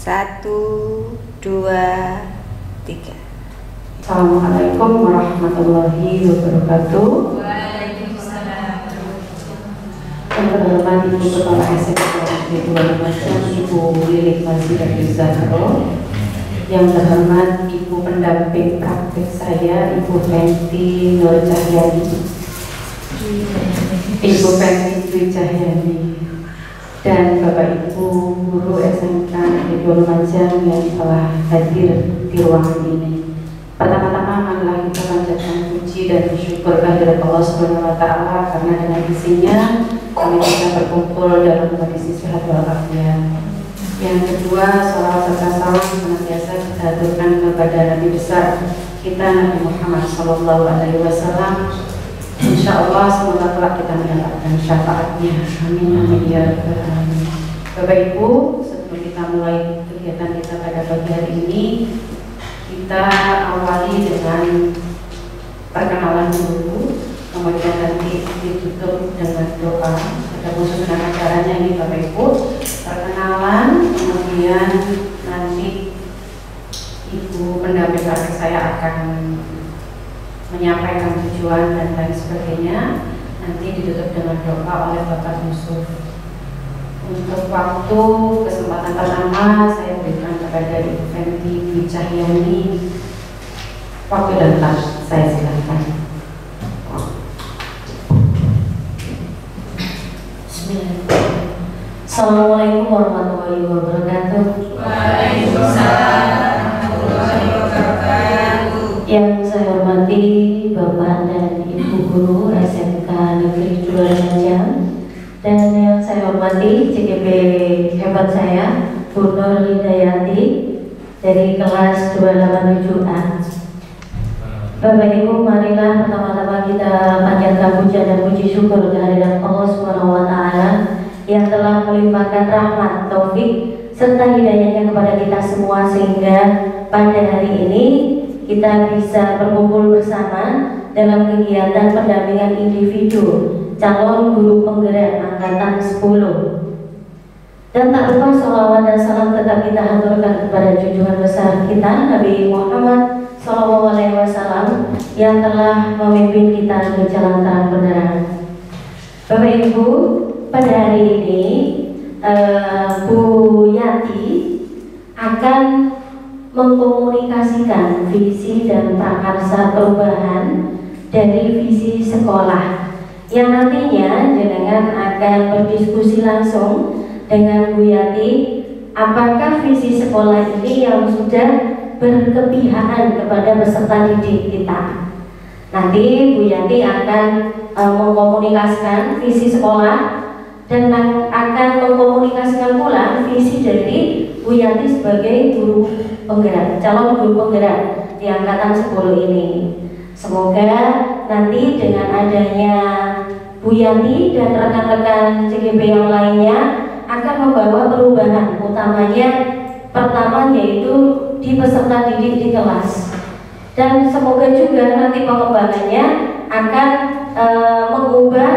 Satu, dua, tiga. Assalamualaikum warahmatullahi wabarakatuh. Waalaikumsalam. Yang terhormat Ibu Kepala SMK Negeri 2 Lumajang, Ibu Lilik Masih Zahro. Yang terhormat Ibu pendamping praktik saya, Ibu Fenty Nur Cahyani, Ibu Fenty Dwi Cahyani, dan Bapak Ibu guru SMK Negeri 2 Lumajang yang telah hadir di ruangan ini. Pertama-tama marilah kita panjatkan puji dan syukur kehadirat Allah Subhanahu wa Ta'ala, karena dengan isinya kami bisa berkumpul dalam kondisi sehat walafiat. Yang kedua, salawat serta salam senantiasa kita aturkan kepada Nabi besar kita Nabi Muhammad SAW. Insya Allah semoga kelak kita mendapatkan syafaatnya. Amin amin ya rabbal alamin. Bapak Ibu, sebelum kita mulai kegiatan kita pada pagi hari ini, kita awali dengan perkenalan dulu, kemudian nanti ditutup dengan doa. Ada khusus dengan acaranya ini Bapak Ibu, perkenalan, kemudian nanti Ibu pendamping praktek saya akan menyampaikan tujuan dan lain sebagainya. Nanti ditutup dengan doa oleh Bapak Yusuf. Untuk waktu kesempatan pertama saya berikan kepada Ibu Fenty Dwi Cahyani. Waktu dan tas saya silakan. Bismillahirrahmanirrahim. Assalamualaikum warahmatullahi wabarakatuh. Waalaikumsalam warahmatullahi wabarakatuh. Yang saya hormati Bapak dan Ibu Guru SMK Negeri 2 Lumajang, dan yang saya hormati CGP hebat saya, Bu Nur Hidayati dari kelas 287A. Bapak Ibu, marilah pertama-tama kita panjatkan puja dan puji syukur kehadirat Allah Subhanahu wa Ta'ala yang telah melimpahkan rahmat, taufik serta hidayahnya kepada kita semua, sehingga pada hari ini kita bisa berkumpul bersama dalam kegiatan pendampingan individu calon guru penggerak angkatan 10. Dan tak lupa sholawat dan salam tetap kita haturkan kepada junjungan besar kita Nabi Muhammad SAW yang telah memimpin kita ke jalan terang benerang. Bapak Ibu, pada hari ini Bu Yati akan mengkomunikasikan visi dan prakarsa perubahan dari visi sekolah, yang nantinya jenengan akan berdiskusi langsung dengan Bu Yati apakah visi sekolah ini yang sudah berkepihakan kepada peserta didik kita. Nanti Bu Yati akan mengkomunikasikan visi sekolah dan akan mengkomunikasikan pula visi dari Bu Yati sebagai guru penggerak, calon guru penggerak di angkatan 10 ini. Semoga nanti dengan adanya Bu Yati dan rekan-rekan CGP yang lainnya akan membawa perubahan, utamanya pertama yaitu di peserta didik di kelas, dan semoga juga nanti pengembangannya akan mengubah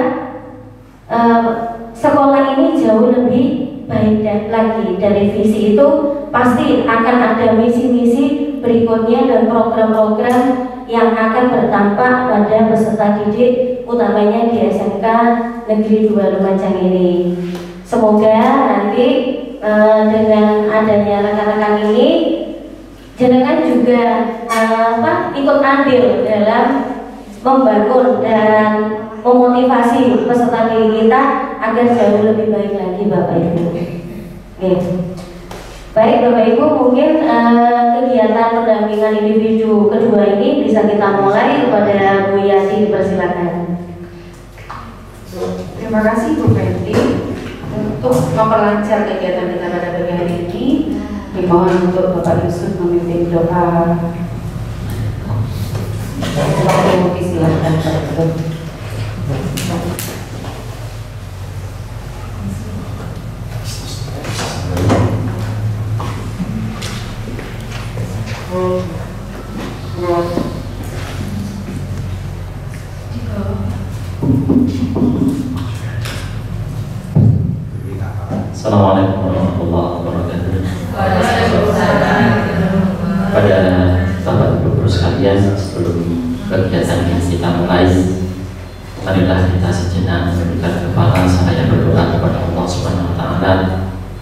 sekolah ini jauh lebih baik lagi. Dari visi itu pasti akan ada misi-misi berikutnya dan program-program yang akan berdampak pada peserta didik, utamanya di SMK Negeri 2 Lumajang ini. Semoga nanti dengan adanya rekan-rekan ini, jenengan juga ikut andil dalam membangun dan memotivasi peserta didik kita agar jauh lebih baik lagi, Bapak Ibu. Baik Bapak Ibu, mungkin kegiatan pendampingan individu kedua ini bisa kita mulai. Kepada Bu Yati dipersilakan. Terima kasih Bu Fenty. Untuk memperlancar kegiatan kita pada pagi hari ini, dimohon untuk Bapak Yusuf memimpin doa. Bapak silakan Pak Yusuf. Assalamualaikum warahmatullahi wabarakatuh. sebelum kegiatan ini kita mulai, marilah kita sejenak menundukkan kepala seraya berdoa kepada Allah Subhanahu wa Ta'ala.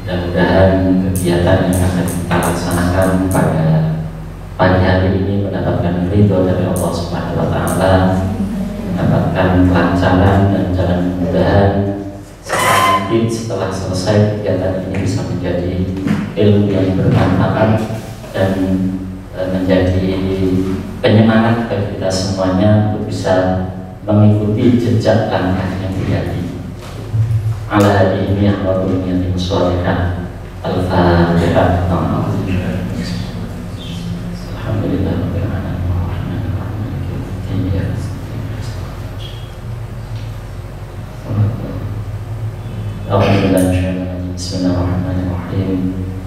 Mudah-mudahan kegiatan yang akan kita laksanakan pada pagi hari ini mendapatkan ridho dari Allah Subhanahu wa Ta'ala, mendapatkan kelancaran dan jalan mudahan, nanti setelah selesai kegiatan ini bisa menjadi ilmu yang bermanfaat dan menjadi penyemangat bagi kita semuanya untuk bisa mengikuti jejak langkah yang terjadi. Ala ini yang waktu yang dimusuhkan Al-Fatihah. Alhamdulillah. Bismillahirrahmanirrahim.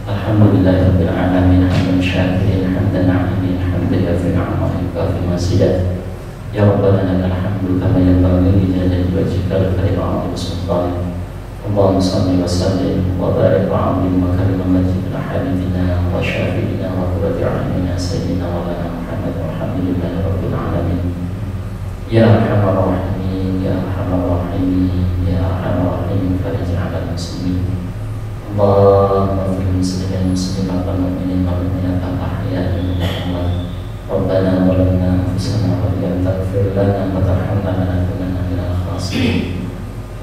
Alhamdulillahirabbil alamin hamdan syakirin hamdan na'imin hamdan yafi'u ni'amahu wa fi masidah. Ya Rabbana lakal hamdu kama yanbaghi li jalali wajhikal karim wa 'azimi sultanik. Allahumma shalli wa sallim wa barik wa 'azim wa karim majidina habibina wa syafi'ina wa qurrati a'yunina sayyidina wa lana Muhammad walhamdulillahi rabbil alamin. Ya arhamar rahimin, ya arhamar rahimin, ya arhamar rahimin, farij 'alal muslimin. Allahumma fil muslimin muslimat wal mu'minin wal mu'minat al-ahya'i minhum wal amwat. Rabbana zalamna anfusana wa lam taghfir lana wa tarhamna lanakunanna minal khasirin.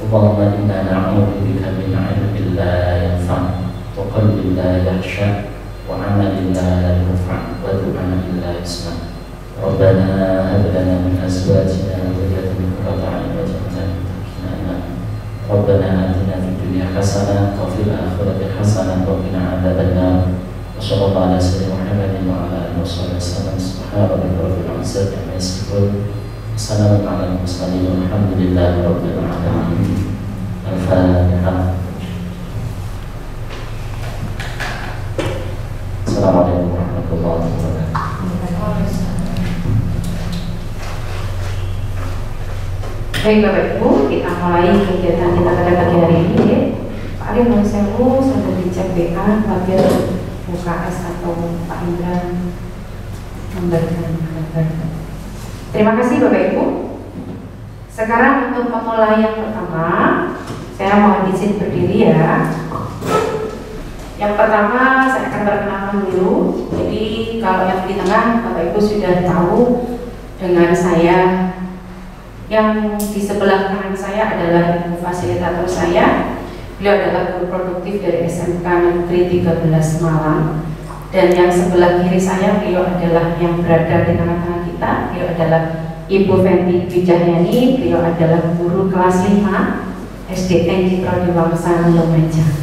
Allahumma inna na'udzu bika min 'ilmin la yanfa' wa qalbin la yakhsha wa 'amalin la yanfa' wa du'ain la yusma'. Rabbana hab lana min azwajina wa dhurriyyatina qurrata a'yun waj'alna lil muttaqina imama. Rabbana atina fid dunya hasanah wa fil akhirati hasanah wa qina adzabannar. Wa sallallahu ala sayyidina Muhammadin wa ala alihi wasallam. Subhana rabbika rabbil izzati amma yasifun. Wassalamu ala al-mursalin walhamdulillahi rabbil alamin. Al-Fatihah. Assalamualaikum warahmatullahi wabarakatuh. Baik Bapak Ibu, kita mulai kegiatan kita pada pagi hari ini ya. Pak Ali mau sewu sambil dicek BA, Bapak UKS atau Pak Indra memberikan kabar. Terima kasih Bapak Ibu. Sekarang untuk memulai yang pertama, saya mohon izin berdiri ya. Yang pertama saya akan perkenalkan dulu. Jadi kalau yang di tengah Bapak Ibu sudah tahu dengan saya. Yang di sebelah kanan saya adalah ibu fasilitator saya. Beliau adalah guru produktif dari SMK Negeri 13 Malang. Dan yang sebelah kiri saya, beliau adalah yang berada di tengah-tengah kita. Beliau adalah Ibu Fenty Wijahyani. Beliau adalah guru kelas 5 SDN Citra Diwangsa Lumajang.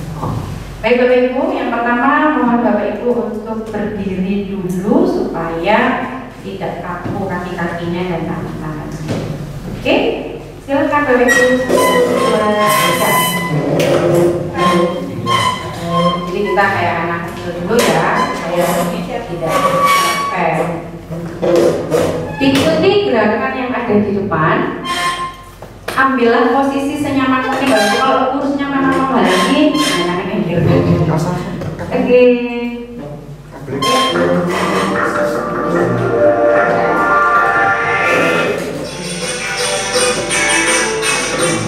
Baik Bapak Ibu, yang pertama mohon Bapak Ibu untuk berdiri dulu supaya tidak kaku kaki-kakinya dan tangan-tangannya. Oke, silakan Bapak Ibu. Jadi kita kayak anak kecil dulu ya, saya tidak capek. Ikuti gerakan yang ada di depan. Ambillah posisi senyaman mungkin. Kalau kurusnya mana mau lagi, jangan yang Oke.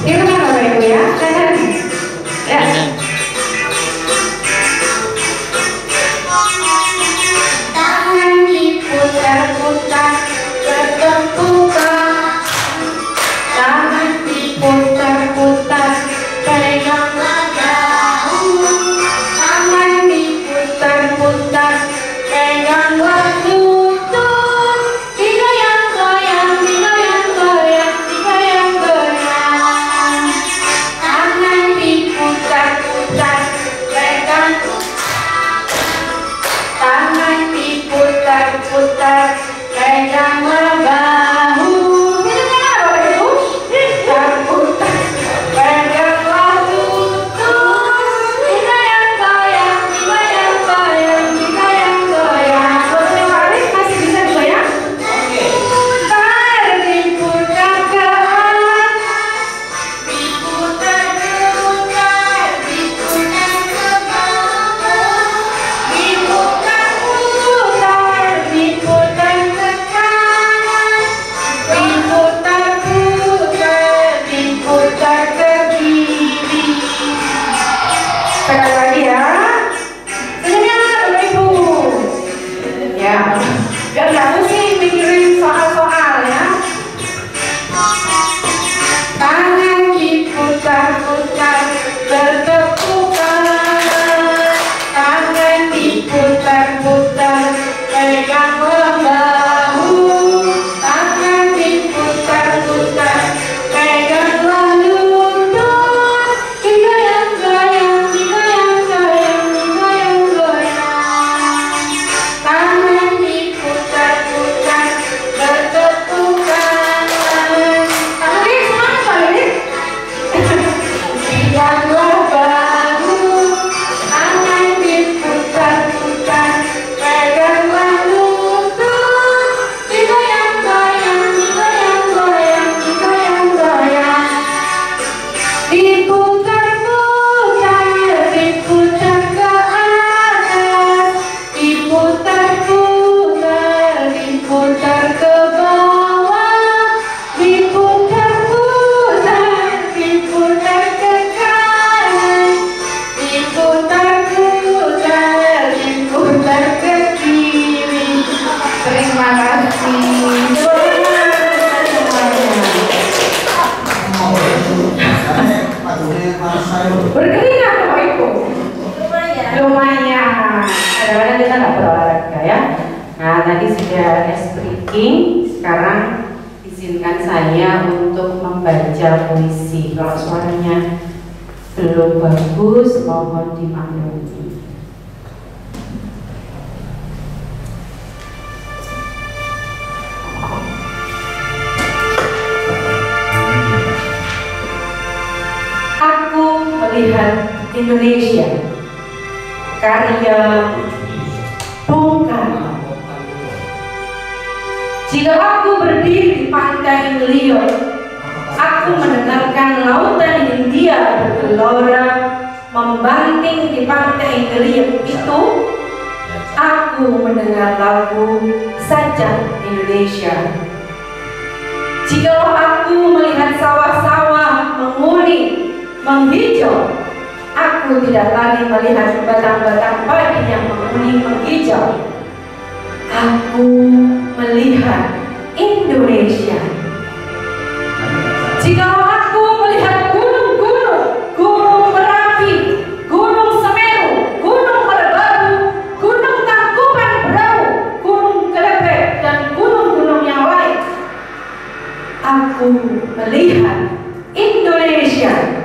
Ini kan Bapak Ibu ya, ya. Tangan diputar-putar, berbentukan. Tangan diputar-putar, peganglah daun. Tangan diputar-putar, pegang izinkan saya untuk membaca puisi. Kalau suaranya belum bagus, mohon dimaklumi. Aku melihat Indonesia, karya Bung Karno. Jika aku berdiri di pantai Ngeliat, aku mendengarkan lautan Hindia bergelora membanting di pantai Ngeliat itu. Aku mendengar lagu Sajak Indonesia. Jika aku melihat sawah-sawah menguning, menghijau, aku tidak lagi melihat batang-batang padi yang menguning menghijau. Aku melihat Indonesia. Jika aku melihat gunung-gunung, Gunung Merapi, Gunung Semeru, Gunung Merbabu, Gunung Tangkuban Perahu, Gunung Kelepek, dan gunung-gunung yang lain, aku melihat Indonesia.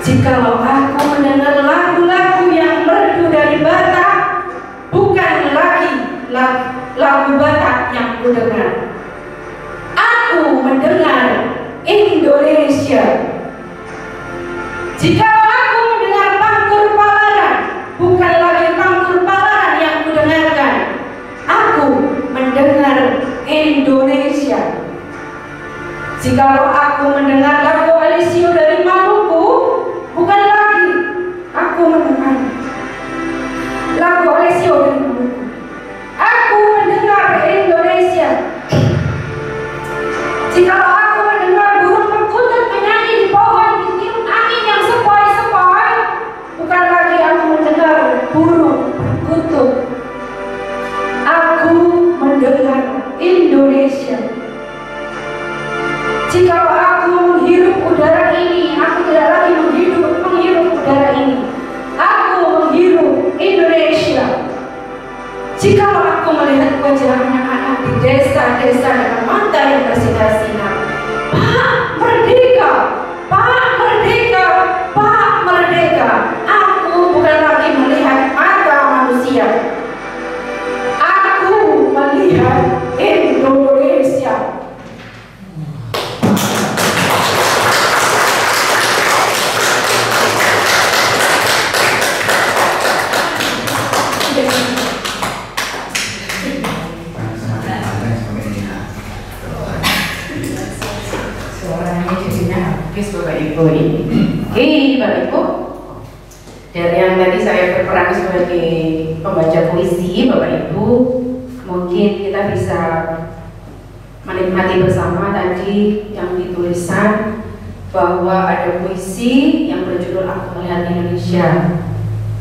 Jikalau aku mendengar lagu-lagu yang merdu dari Batak, bukan lagi lagu Batak yang kudengar. Aku mendengar Indonesia. Jikalau aku mendengar Pangkur Palaran, bukan lagi Pangkur Palaran yang kudengarkan. Aku mendengar Indonesia. Jikalau aku mendengar lagu Alisio dari Maluku, bukan lagi aku mendengar lagu Alisio dari Maluku. Aku mendengar Indonesia. Jikalau aku mendengar burung perkutut menyanyi di pohon ditiup angin yang sepoi-sepoi, bukan lagi aku mendengar burung perkutut. Aku mendengar Indonesia. Jikalau aku menghirup udara ini, aku tidak lagi menghirup udara ini. Aku menghirup Indonesia. Jikalau aku melihat wajah anak-anak di desa-desa dengan mata yang bersinar-sinar, Pak Merdeka, Pak Merdeka, Pak Merdeka, aku bukan lagi melihat mata manusia. Aku melihat Indonesia. Bapak Ibu ini. Oke, Bapak Ibu. Dari yang tadi saya berperan sebagai pembaca puisi, Bapak Ibu, mungkin kita bisa menikmati bersama tadi yang ditulisan bahwa ada puisi yang berjudul Aku Melihat Indonesia.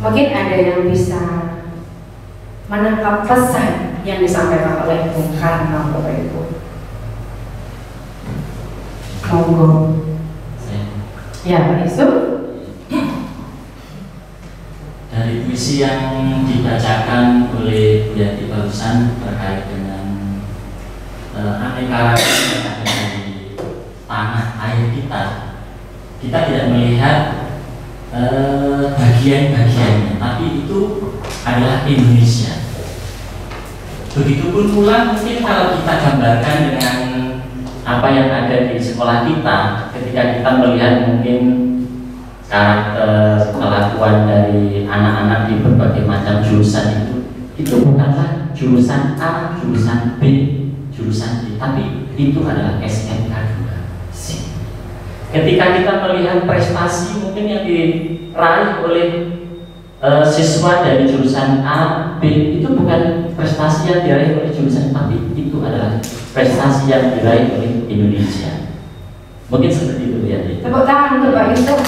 Mungkin ada yang bisa menangkap pesan yang disampaikan oleh Bung Karno, Bapak Ibu. Monggo. Ya, Pak Yusuf. Dari puisi yang dibacakan oleh Bu Yati barusan terkait dengan aneka ragam yang ada di tanah air kita tidak melihat bagian-bagiannya, tapi itu adalah Indonesia. Begitupun pula mungkin kalau kita gambarkan dengan apa yang ada di sekolah kita, ketika kita melihat mungkin karakter kelakuan dari anak-anak di berbagai macam jurusan itu bukanlah jurusan A, jurusan B, jurusan D, tapi itu adalah SMK 2. Ketika kita melihat prestasi mungkin yang diraih oleh siswa dari jurusan A, B, itu bukan prestasi yang diraih oleh jurusan, tapi itu adalah prestasi yang diraih oleh Indonesia. Mungkin seperti itu ya. Tepuk tangan untuk Pak Yusuf.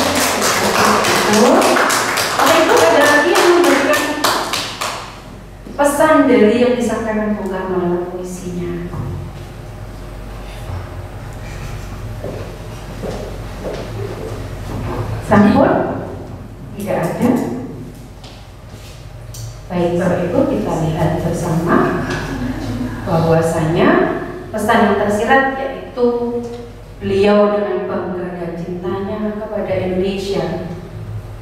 Pak Yusuf ada lagi yang memberikan pesan dari yang disampaikan Bung Karno dalam puisinya. Sampun? Tidak ada. Baik, Bapak Ibu, kita lihat bersama bahwasanya pesan pesan yang tersirat yaitu beliau dengan bangga dan cintanya kepada Indonesia.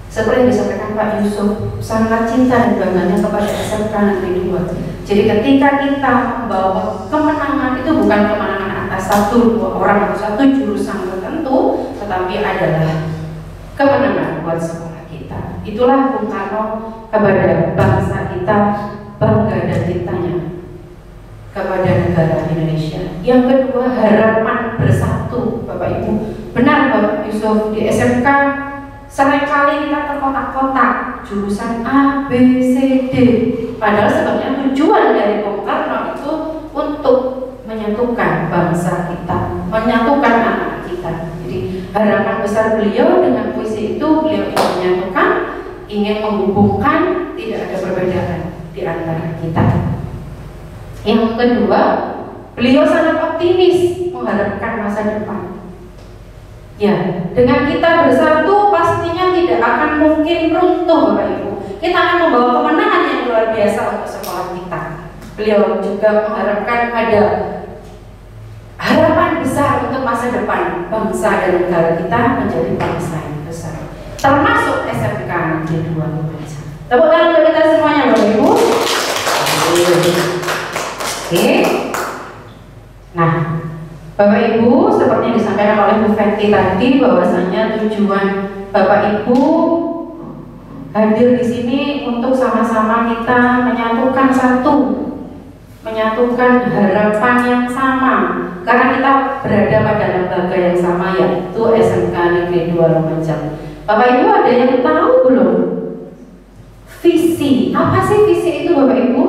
Seperti yang disampaikan Pak Yusuf, sangat cinta dan bangganya kepada SMK Negeri 2. Jadi ketika kita membawa kemenangan, itu bukan kemenangan atas 1-2 orang atau 1 jurusan tertentu, tetapi adalah kemenangan buat sekolah kita. Itulah Bung Karno kepada bangsa kita, bangga dan cintanya kepada negara Indonesia. Yang kedua, harapan bersatu, Bapak Ibu. Benar Bapak Yusuf, di SMK seringkali kita terkotak-kotak jurusan A, B, C, D. Padahal sebenarnya tujuan dari Bung Karno itu untuk menyatukan bangsa kita, menyatukan anak kita. Jadi harapan besar beliau dengan puisi itu, beliau ingin menyatukan, ingin menghubungkan, tidak ada perbedaan di antara kita. Yang kedua, beliau sangat optimis mengharapkan masa depan. Ya, dengan kita bersatu pastinya tidak akan mungkin runtuh Bapak Ibu. Kita akan membawa kemenangan yang luar biasa untuk sekolah kita. Beliau juga mengharapkan ada harapan besar untuk masa depan bangsa dan negara kita menjadi bangsa yang besar. Termasuk SMK Negeri 2 Lumajang. Tepuk tangan untuk kita semuanya Bapak Ibu. Oke. Nah, Bapak Ibu, seperti yang disampaikan oleh Bu Fenty tadi, bahwasanya tujuan Bapak Ibu hadir di sini untuk sama-sama kita menyatukan satu, menyatukan harapan yang sama, karena kita berada pada lembaga yang sama, yaitu SMK Negeri 2 Lumajang. Bapak Ibu ada yang tahu belum? Visi, apa sih visi itu Bapak Ibu?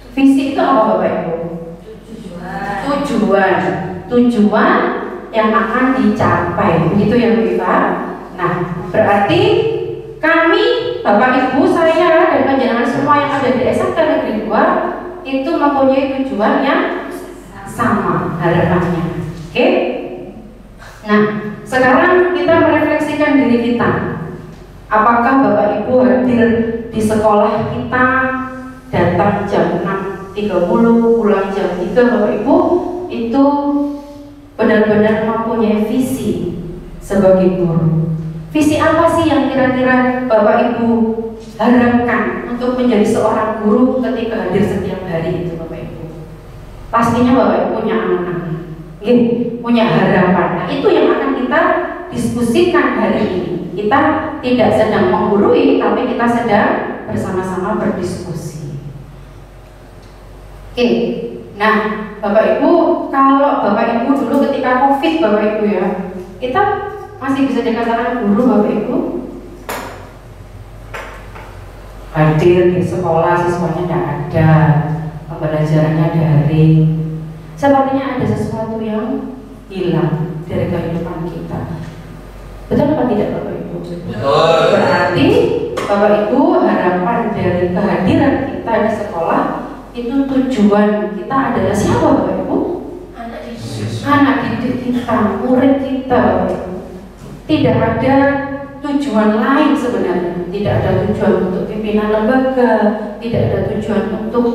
Visi itu apa Bapak Ibu? Tujuan yang akan dicapai, begitu ya Bu Iva. Nah, berarti kami, Bapak Ibu, saya dan panjenengan semua yang ada di SMK Negeri 2 itu mempunyai tujuan yang sama harapannya. Oke? Nah, sekarang kita merefleksikan diri kita. Apakah Bapak Ibu hadir di sekolah kita, datang jam 6.30, pulang jam 3, Bapak Ibu itu benar-benar mempunyai visi sebagai guru. Visi apa sih yang kira-kira Bapak Ibu harapkan untuk menjadi seorang guru ketika hadir setiap hari itu Bapak Ibu? Pastinya Bapak Ibu punya anak-anak, punya harapan. Nah, itu yang akan kita diskusikan hari ini. Kita tidak sedang menggurui, tapi kita sedang bersama-sama berdiskusi. Oke, nah Bapak Ibu, kalau Bapak Ibu dulu ketika COVID Bapak Ibu ya, kita masih bisa dikatakan guru Bapak Ibu? Hadir di sekolah, siswanya tidak ada, pembelajarannya daring. Sepertinya ada sesuatu yang hilang dari kehidupan kita. Betul apa tidak Bapak Ibu? Betul. Berarti Bapak Ibu harapan dari kehadiran kita di sekolah itu tujuan kita adalah siapa Bapak Ibu? Anak didik kita, murid kita Bapak Ibu. Tidak ada tujuan lain sebenarnya. Tidak ada tujuan untuk pimpinan lembaga, tidak ada tujuan untuk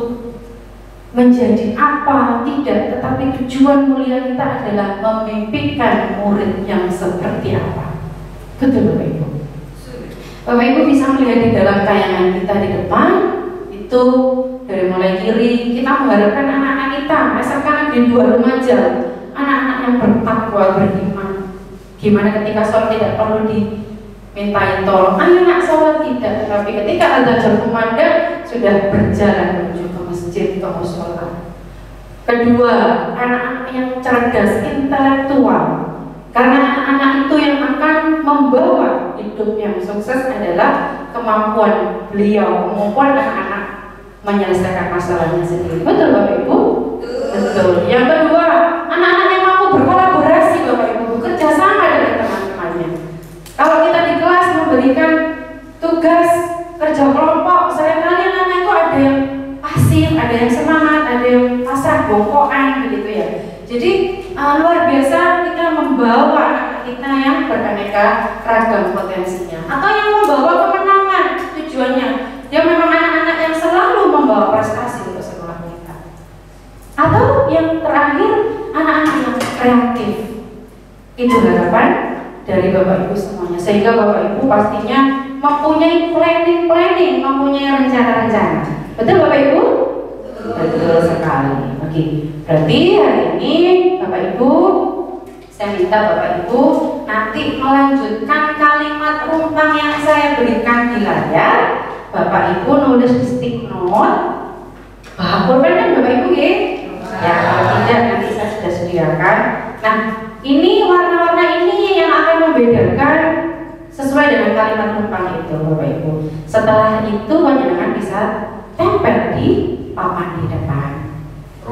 menjadi apa, tidak. Tetapi tujuan mulia kita adalah memimpikan murid yang seperti apa. Betul Bapak Ibu? Bapak Ibu bisa melihat di dalam tayangan kita di depan itu. Dari mulai kiri, kita mengharapkan anak-anak kita, SMK Negeri 2 Lumajang, anak-anak yang bertakwa, beriman. Gimana ketika sholat tidak perlu dimintain tolong, ayo nak sholat tidak, tetapi ketika azan kumandang sudah berjalan menuju ke masjid, ke mushola. Kedua, anak-anak yang cerdas, intelektual, karena anak-anak itu yang akan membawa hidup yang sukses adalah kemampuan beliau, kemampuan anak-anak menyelesaikan masalahnya sendiri. Betul Bapak Ibu? Betul. Yang kedua, anak-anak yang mampu berkolaborasi Bapak Ibu, bekerja sama dengan teman-temannya. Kalau kita di kelas memberikan tugas kerja kelompok, seringkali anak-anak itu ada yang pasif, ada yang semangat, ada yang pasrah bongkokan begitu ya. Jadi luar biasa kita membawa anak-anak kita yang beraneka ragam potensinya, atau yang membawa kemenangan tujuannya. Dia memang anak-anak yang selalu membawa prestasi untuk sekolah kita. Atau yang terakhir anak-anak yang kreatif. Itu harapan dari Bapak Ibu semuanya, sehingga Bapak Ibu pastinya mempunyai planning, mempunyai rencana-rencana. Betul Bapak Ibu? Betul sekali. Oke, berarti hari ini Bapak Ibu, saya minta Bapak Ibu nanti melanjutkan kalimat rumpang yang saya berikan di layar. Bapak Ibu nulis di stick note. Pulpen kan Bapak Ibu ya? Ya, kalau tidak nanti saya sudah sediakan. Nah, ini warna-warna ini yang akan membedakan sesuai dengan kalimat rumpang itu Bapak Ibu. Setelah itu panjenengan bisa tempel di papan di depan.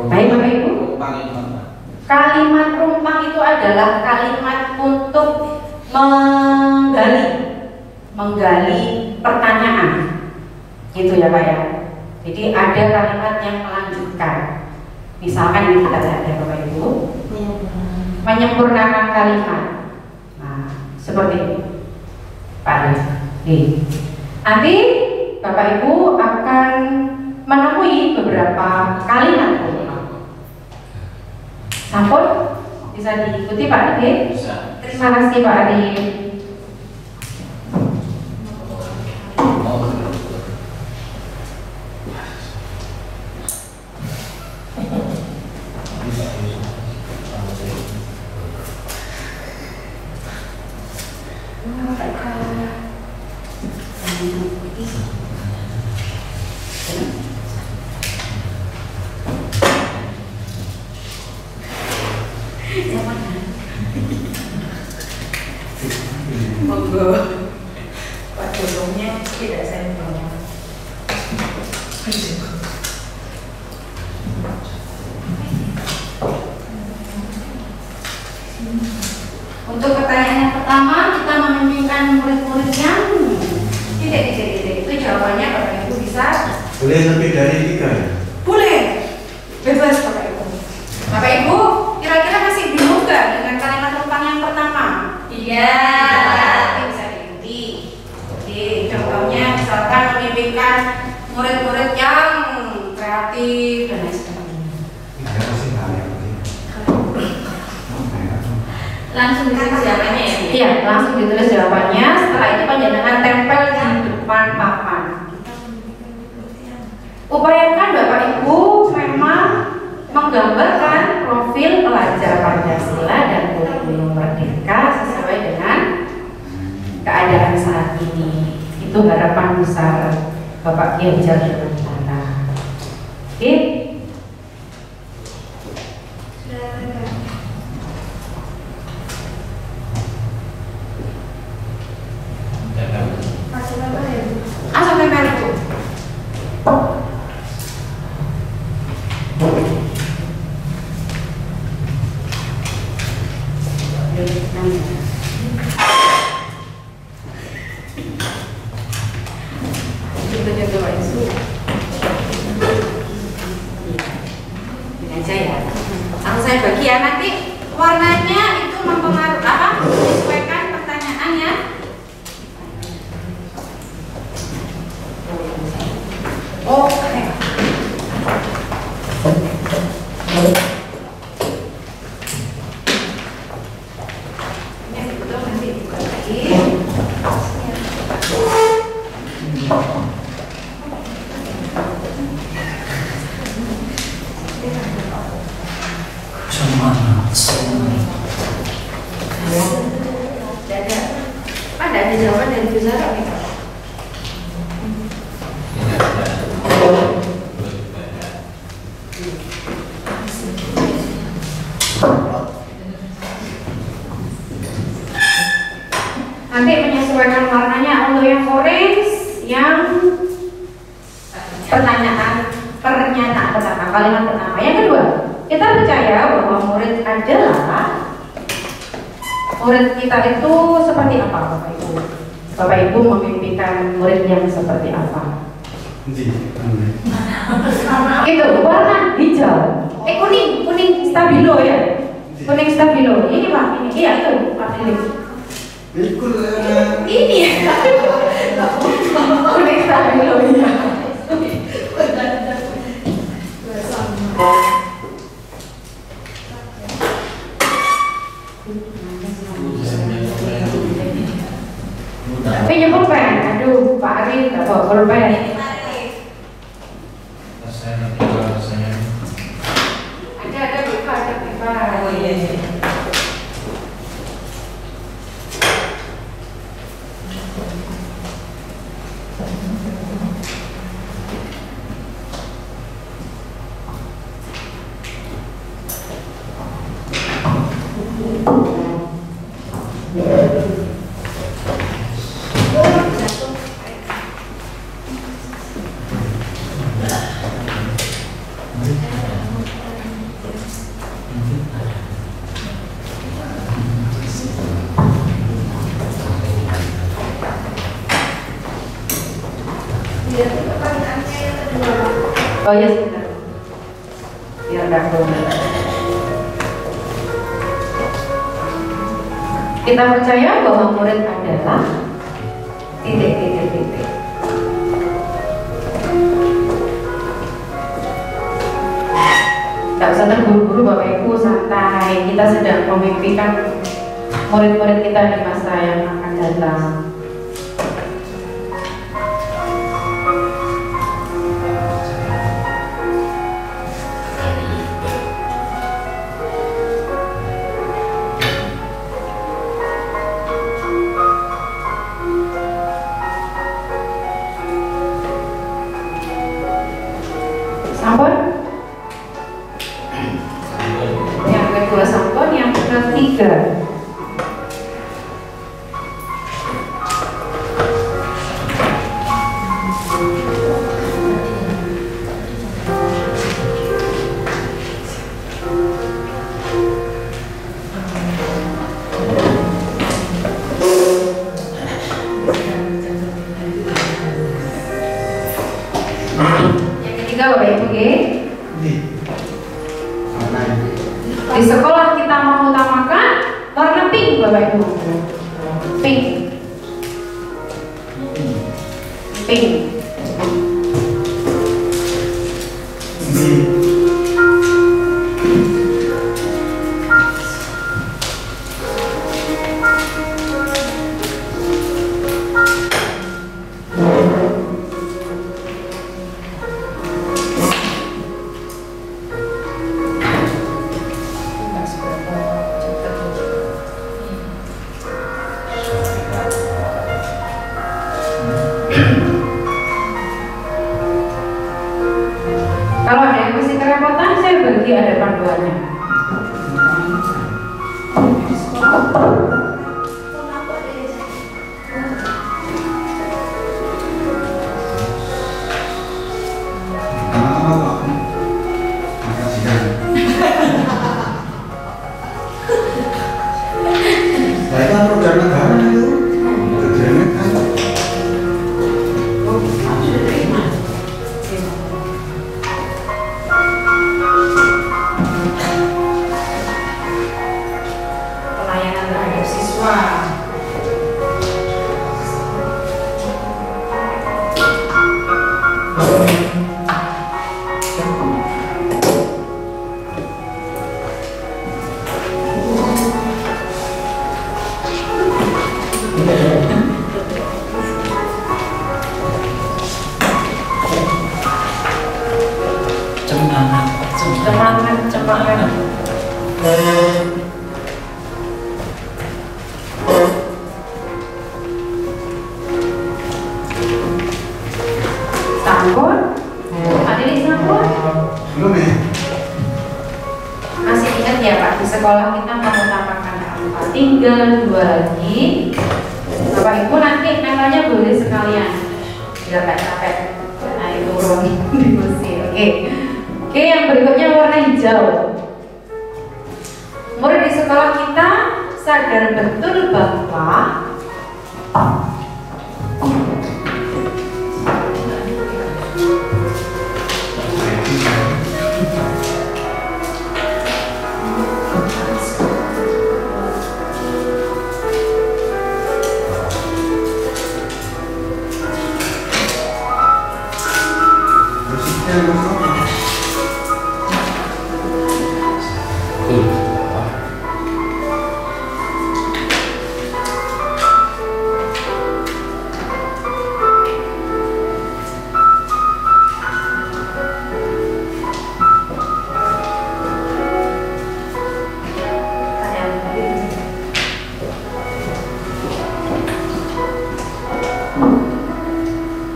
Baik Bapak Ibu. Kalimat rumpang itu adalah kalimat untuk menggali pertanyaan. Gitu ya Pak ya. Jadi ada kalimat yang melanjutkan. Misalkan ini kita lihat ya Bapak Ibu, menyempurnakan kalimat. Nah, seperti ini Pak Adi. Nanti Bapak Ibu akan menemui beberapa kalimat. Sampun bisa diikuti Pak Adi. Terima kasih Pak Adi. Monggo. Pak Jolongnya tidak saya bawa. Untuk pertanyaan yang pertama, kita membimbingkan murid-murid yang tidak. Itu jawabannya Bapak Ibu bisa. Boleh lebih dari 3 ya? Boleh. Bebas Bapak Ibu. Bapak Ibu, kira-kira masih bingung nggak dengan kalimat rumpang yang pertama? Iya. Bisa diikuti. Oke, contohnya misalkan membimbingkan murid-murid yang kreatif dan lain sebagainya. Saya pasti nggak ada yang penting. Langsung ditulis jawabannya ya? Iya, langsung ditulis jawabannya. Setelah itu panjenengan tempel di depan papan. Upayakan Bapak Ibu memang menggambarkan profil pelajar Pancasila dan kurikulum Merdeka sesuai dengan keadaan saat ini. Itu harapan besar Bapak Kiai Haji Dewantara. Oke? Langsung tempel Bu. Ini aja ya. Langsung saya bagi ya, nanti warnanya itu mempengaruhi apa? Menyesuaikan pertanyaannya. Oke. Ini betul nanti dibuka lagi. Ada jawaban dari Bu Zara nih Pak. Nanti menyesuaikan warnanya untuk yang orange, yang pernyataan pertama, kalimat pertama. Yang kedua, kita percaya bahwa murid kita itu seperti apa Bapak Ibu? Bapak Ibu memimpikan murid yang seperti apa? Itu warna hijau. Kuning stabilo ya. Kuning stabilo. Ini Pak, ini iya itu Pak Felix. Ini ya. Kuning stabilo ya. Punya pulpen, aduh Pak Arif nggak bawa pulpen. Ada buka, ada buka. Oh iya. Oh ya sebentar. Biar nggak keluar. Kita percaya bahwa murid adalah titik. Tidak usah terburu-buru Bapak Ibu, santai. Kita sedang memimpikan murid-murid kita di masa yang akan datang. Sampun? Yang kedua sampun, yang ketiga. Yang ketiga Bapak Ibu nggih. Di sekolah kita mengutamakan warna pink Bapak Ibu. Pink. Kalau ada yang masih kerepotan, saya bagi ada panduannya. Saya kan program negara itu, kerjanya kan. Pelayanan terhadap siswa. Cepat. Sampun? Ada di sampun? Belum ya? Masih ingat ya Pak, di sekolah kita mengutamakan apa? Tinggal 2 lagi. Bapak Ibu nanti namanya boleh sekalian, biar nggak capek. Nah itu turun di kursi. Oke, yang berikutnya warna hijau. Murid di sekolah kita sadar betul bahwa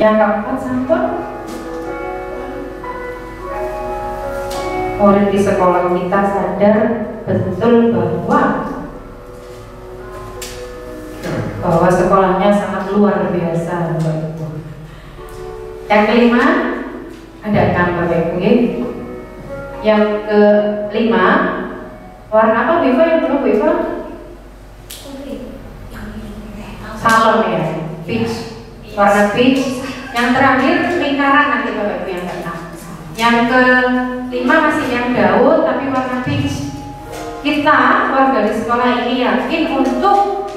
Yang keempat, sampun murid di sekolah kita sadar betul bahwa sekolahnya sangat luar biasa, Bapak Ibu. Yang kelima, ada 6 Bapak Ibu. Yang kelima, warna apa Bu Iva yang belum Bu Iva? Salon ya, peach, warna peach. Yang terakhir lingkaran nanti Bapak Ibu yang keenam. Yang kelima masih yang daun tapi warna peach. Kita warga di sekolah ini yakin untuk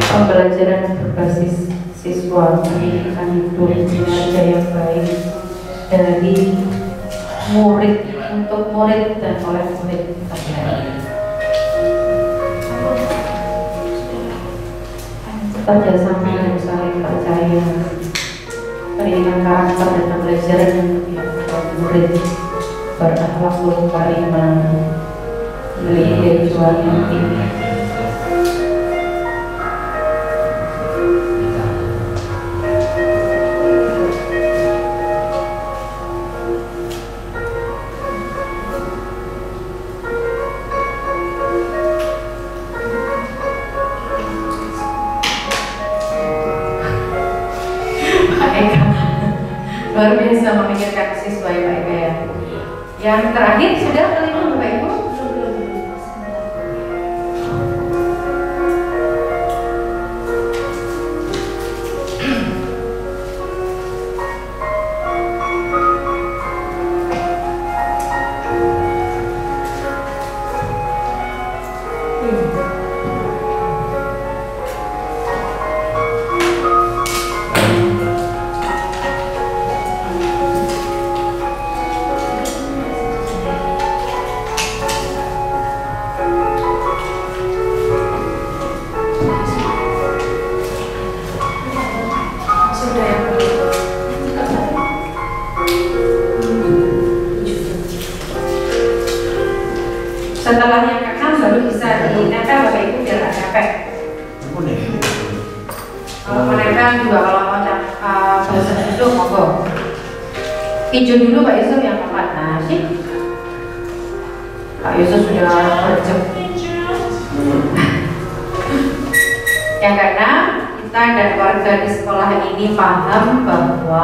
pembelajaran berbasis siswa, pendidikan hidup, kinerja yang baik dari murid untuk murid dan oleh murid. Kerjasama yang saling percaya, pendidikan karakter dan pembelajaran yang membuat murid berakhlakul karimah, memiliki tujuan yang tinggi. Luar biasa memikirkan siswa ya Pak Eka ya. Yang terakhir sudah kelima Bapak Ibu? Setelah yang keenam baru bisa dinempel Bapak Ibu biar ada efek. Kalau menempel juga kalau mau bahasa itu monggo. Hijau dulu Pak Yusuf yang keempat. Nah sih Pak Yusuf sudah berjam. Yang keenam, kita dan warga di sekolah ini paham bahwa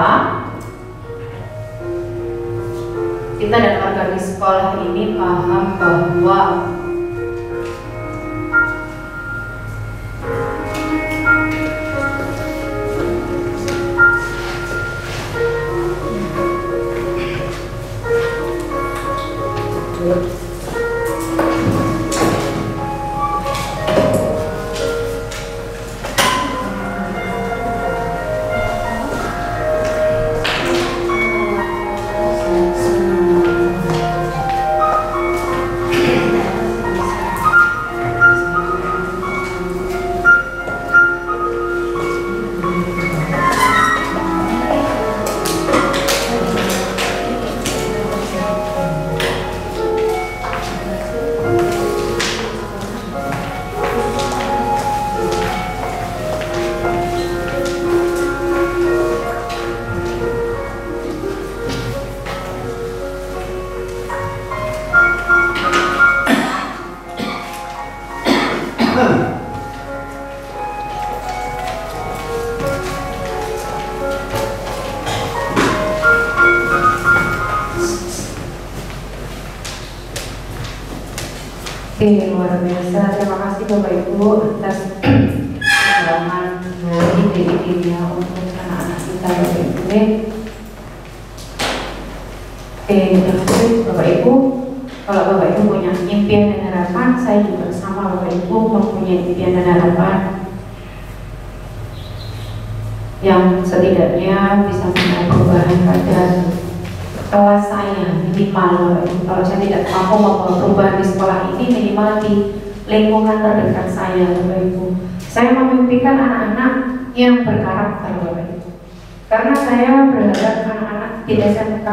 luar biasa. Terima kasih Bapak Ibu atas perjuangan ide-idenya untuk anak-anak kita Bapak Ibu. Bapak Ibu, kalau Bapak Ibu punya impian dan harapan, saya juga sama Bapak Ibu mempunyai impian dan harapan yang setidaknya bisa membawa perubahan pada kelas saya minimal Bapak Ibu. Kalau saya tidak mampu membawa perubahan di sekolah ini, minimal di lingkungan terdekat saya Bapak Ibu. Saya memimpikan anak-anak yang berkarakter Bapak Ibu. Karena saya berharap anak-anak di SMK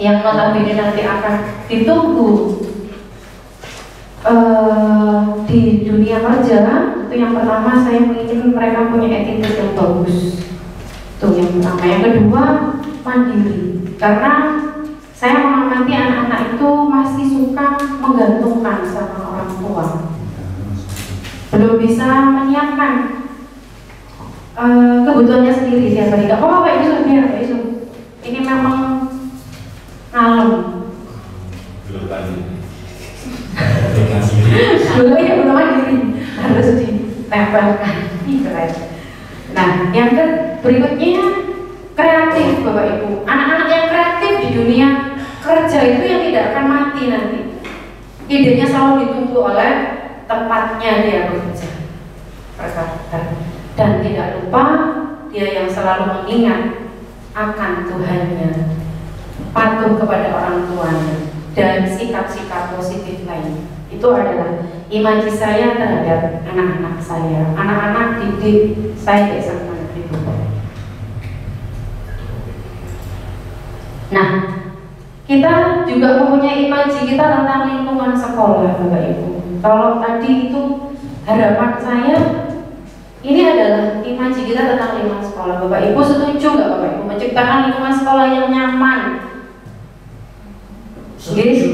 yang notabene nanti akan ditunggu di dunia kerja. Itu yang pertama, saya ingin mereka punya attitude yang bagus. Itu yang pertama. Yang kedua, mandiri. Karena saya mengamati anak-anak itu masih suka menggantungkan sama orang tua, belum bisa menyiapkan kebutuhannya sendiri tiap hari. Gak apa-apa Pak Yusuf, biar Pak Yusuf. Ini memang ngalem. Belum mandiri, harus ditempelkan. Keren. Nah, yang berikutnya kreatif Bapak Ibu. Anak-anak yang kreatif di dunia kerja itu yang tidak akan mati nanti. Idenya selalu ditunggu oleh tempatnya dia bekerja. Dan tidak lupa dia yang selalu mengingat akan Tuhannya, patuh kepada orang tuanya, dan sikap-sikap positif lain. Itu adalah imaji saya terhadap anak-anak saya, anak-anak didik saya di SMA Negeri Bogor. Nah, kita juga mempunyai imaji kita tentang lingkungan sekolah, Bapak Ibu. Kalau tadi itu harapan saya, ini adalah imaji kita tentang lingkungan sekolah. Bapak Ibu setuju nggak Bapak Ibu menciptakan lingkungan sekolah yang nyaman? Setuju.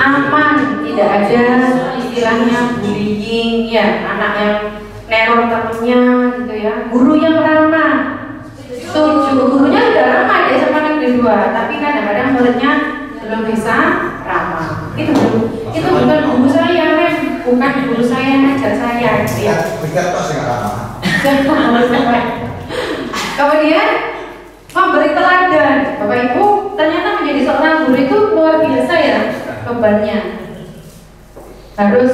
Aman, tidak ada istilahnya bullying, ya, anak yang neror temennya gitu ya. Guru yang ramah. Setuju. Gurunya udah ramah ya sama Negeri 2, tapi kadang-kadang muridnya belum bisa ramah. Itu bukan guru saya, Ren. Bukan guru saya yang ngajar saya. Ya. Kemudian memberi teladan. Bapak Ibu, ternyata menjadi seorang guru itu luar biasa ya bebannya. Harus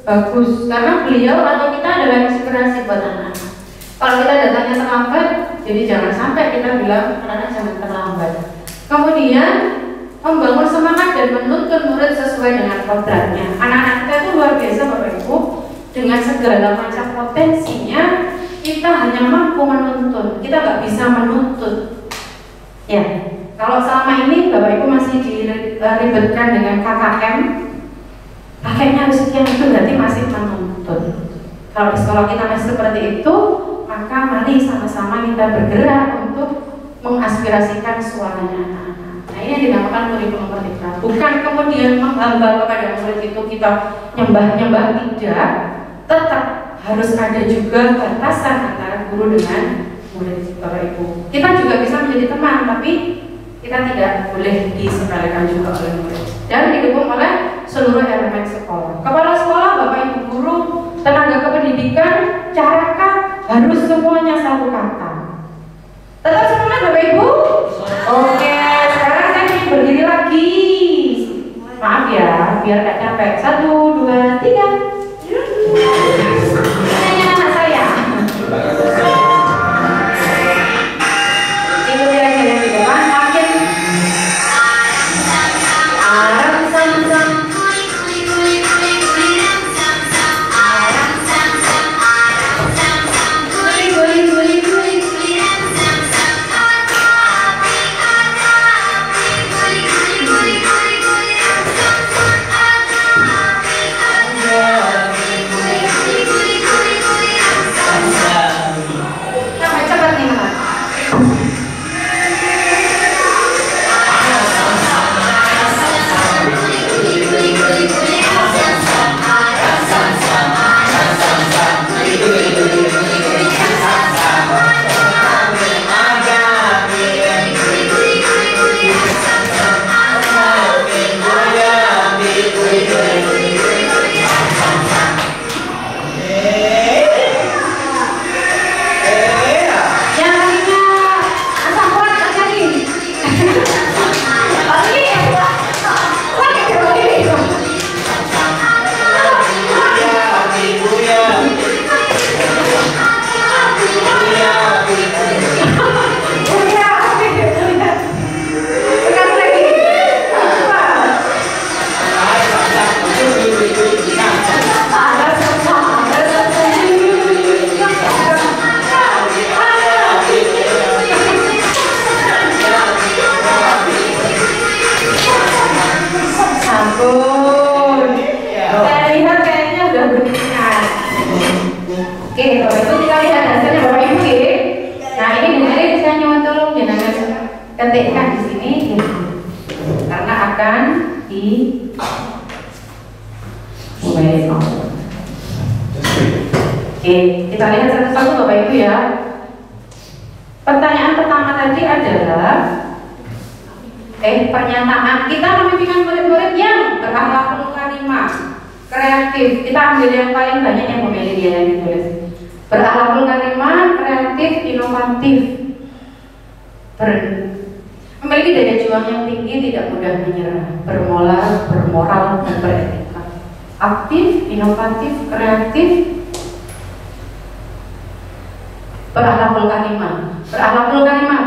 bagus karena beliau atau kita adalah inspirasi buat anak. Kalau kita datangnya terlambat, jadi jangan sampai kita bilang anak-anak jangan terlambat. Kemudian membangun semangat dan menuntun murid sesuai dengan kodratnya. Anak-anak kita itu luar biasa Bapak Ibu. Dengan segala macam potensinya, kita hanya mampu menuntun. Kita nggak bisa menuntut. Ya, kalau selama ini Bapak Ibu masih diribetkan dengan KKM, pakainya harus sekian, itu berarti masih menuntut. Kalau di sekolah kita masih seperti itu, maka mari sama-sama kita bergerak untuk mengaspirasikan suaranya anak-anak. Nah, ini yang dinamakan kurikulum merdeka. Bukan kemudian menghamba kepada murid itu kita nyembah-nyembah, tidak. Tetap harus ada juga batasan antara guru dengan murid, Bapak Ibu. Kita juga bisa menjadi teman, tapi kita tidak boleh disepelekan juga oleh murid. Dan didukung oleh seluruh elemen sekolah. Kepala sekolah, Bapak Ibu guru, tenaga kependidikan, caraka, harus semuanya satu kata. Tetap semangat Bapak Ibu? Oke, sekarang saya ingin berdiri lagi. Maaf ya, biar gak capek. 1, 2, 3. Ini anak saya. Ikuti aja yang di depan, makin aram sam-sam. Yeah. Oke, Bapak Ibu kita lihat hasilnya Bapak Ibu ya. Nah ini dengerin saya nyontul jangan ketikkan di sini ya. Karena akan di mulai. Oke, kita lihat satu-satu Bapak Ibu ya. Pertanyaan pertama tadi adalah pernyataan kita memimpikan murid-murid yang berakhlakul karimah, kreatif. Kita ambil yang paling banyak yang memilih dia yang ditulis. Berakhlakul karimah, kreatif, inovatif, memiliki daya juang yang tinggi, tidak mudah menyerah, bermoral, dan beretika. Aktif, inovatif, kreatif, berakhlakul karimah. Berakhlakul karimah,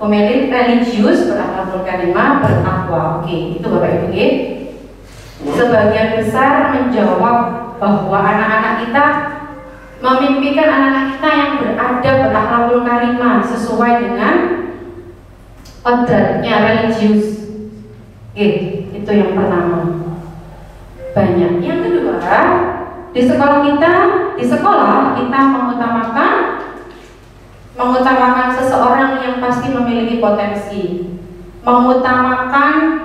pemilih religius, berakhlakul karimah, bertakwa. Oke, itu Bapak Ibu ya. Sebagian besar menjawab bahwa anak-anak kita memimpikan anak-anak kita yang beradab, berakhlakul karimah sesuai dengan kodratnya religius. Oke, itu yang pertama. Banyak. Yang kedua, di sekolah kita mengutamakan seseorang yang pasti memiliki potensi, mengutamakan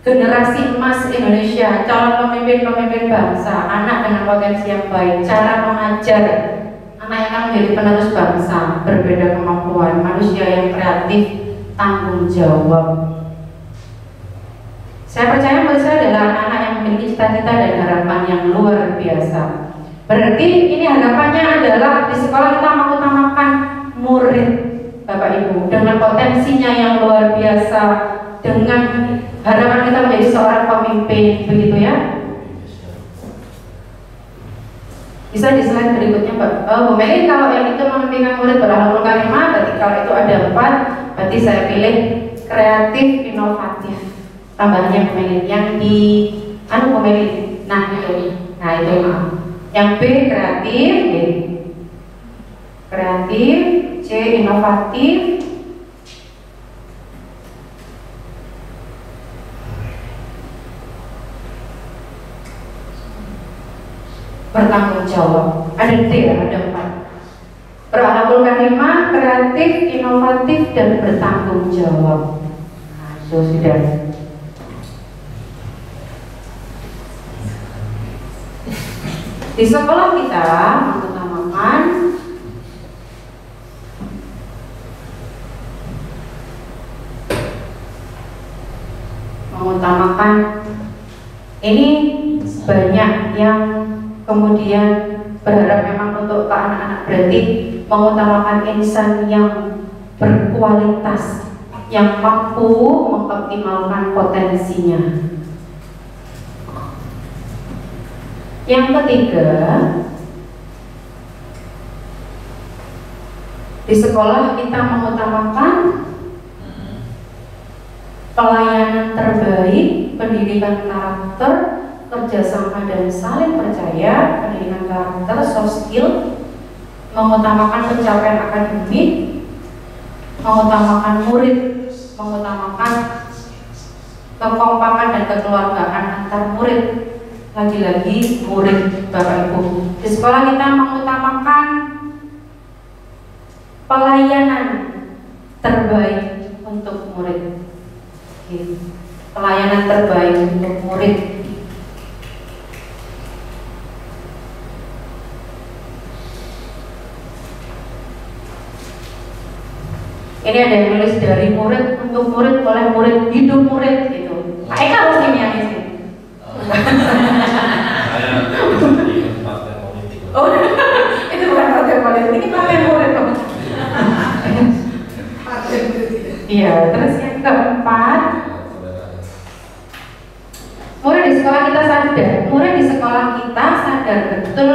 generasi emas Indonesia, calon pemimpin bangsa, anak dengan potensi yang baik, cara mengajar anak yang akan menjadi penerus bangsa, berbeda kemampuan, manusia yang kreatif, tanggung jawab. Saya percaya mereka adalah anak yang memiliki cita-cita dan harapan yang luar biasa. Berarti ini harapannya adalah di sekolah kita mengutamakan murid Bapak Ibu dengan potensinya yang luar biasa, dengan harapan kita menjadi seorang pemimpin, begitu ya. Bisa di slide berikutnya Pak. Pemilih kalau yang itu memimpikan murid berakhlakul karimah, berarti kalau itu ada 4, berarti saya pilih kreatif, inovatif. Tambahnya pemilih yang di pemilih. Nah itu maaf. Yang B kreatif, kreatif, C inovatif, bertanggung jawab. Ada D, ada 4. Berakhlakul karimah, kreatif, inovatif, dan bertanggung jawab. Nah, itu sudah. Di sekolah kita mengutamakan ini banyak yang kemudian berharap memang untuk ke anak-anak berarti mengutamakan insan yang berkualitas, yang mampu mengoptimalkan potensinya. Yang ketiga, di sekolah kita mengutamakan pelayanan terbaik, pendidikan karakter, kerjasama dan saling percaya, pendidikan karakter, soft skill, mengutamakan pencapaian akademik, mengutamakan murid, mengutamakan kekompakan dan kekeluargaan antar murid. Lagi-lagi murid Bapak Ibu. Di sekolah kita mengutamakan pelayanan terbaik untuk murid. Pelayanan terbaik untuk murid. Ini ada yang nulis dari murid untuk murid, oleh murid, hidup murid gitu. Kak Eka harus ini yang isi. Oh, itu bukan partai politik, ini partai murid. Iya, terus yang keempat, murid di sekolah kita sadar betul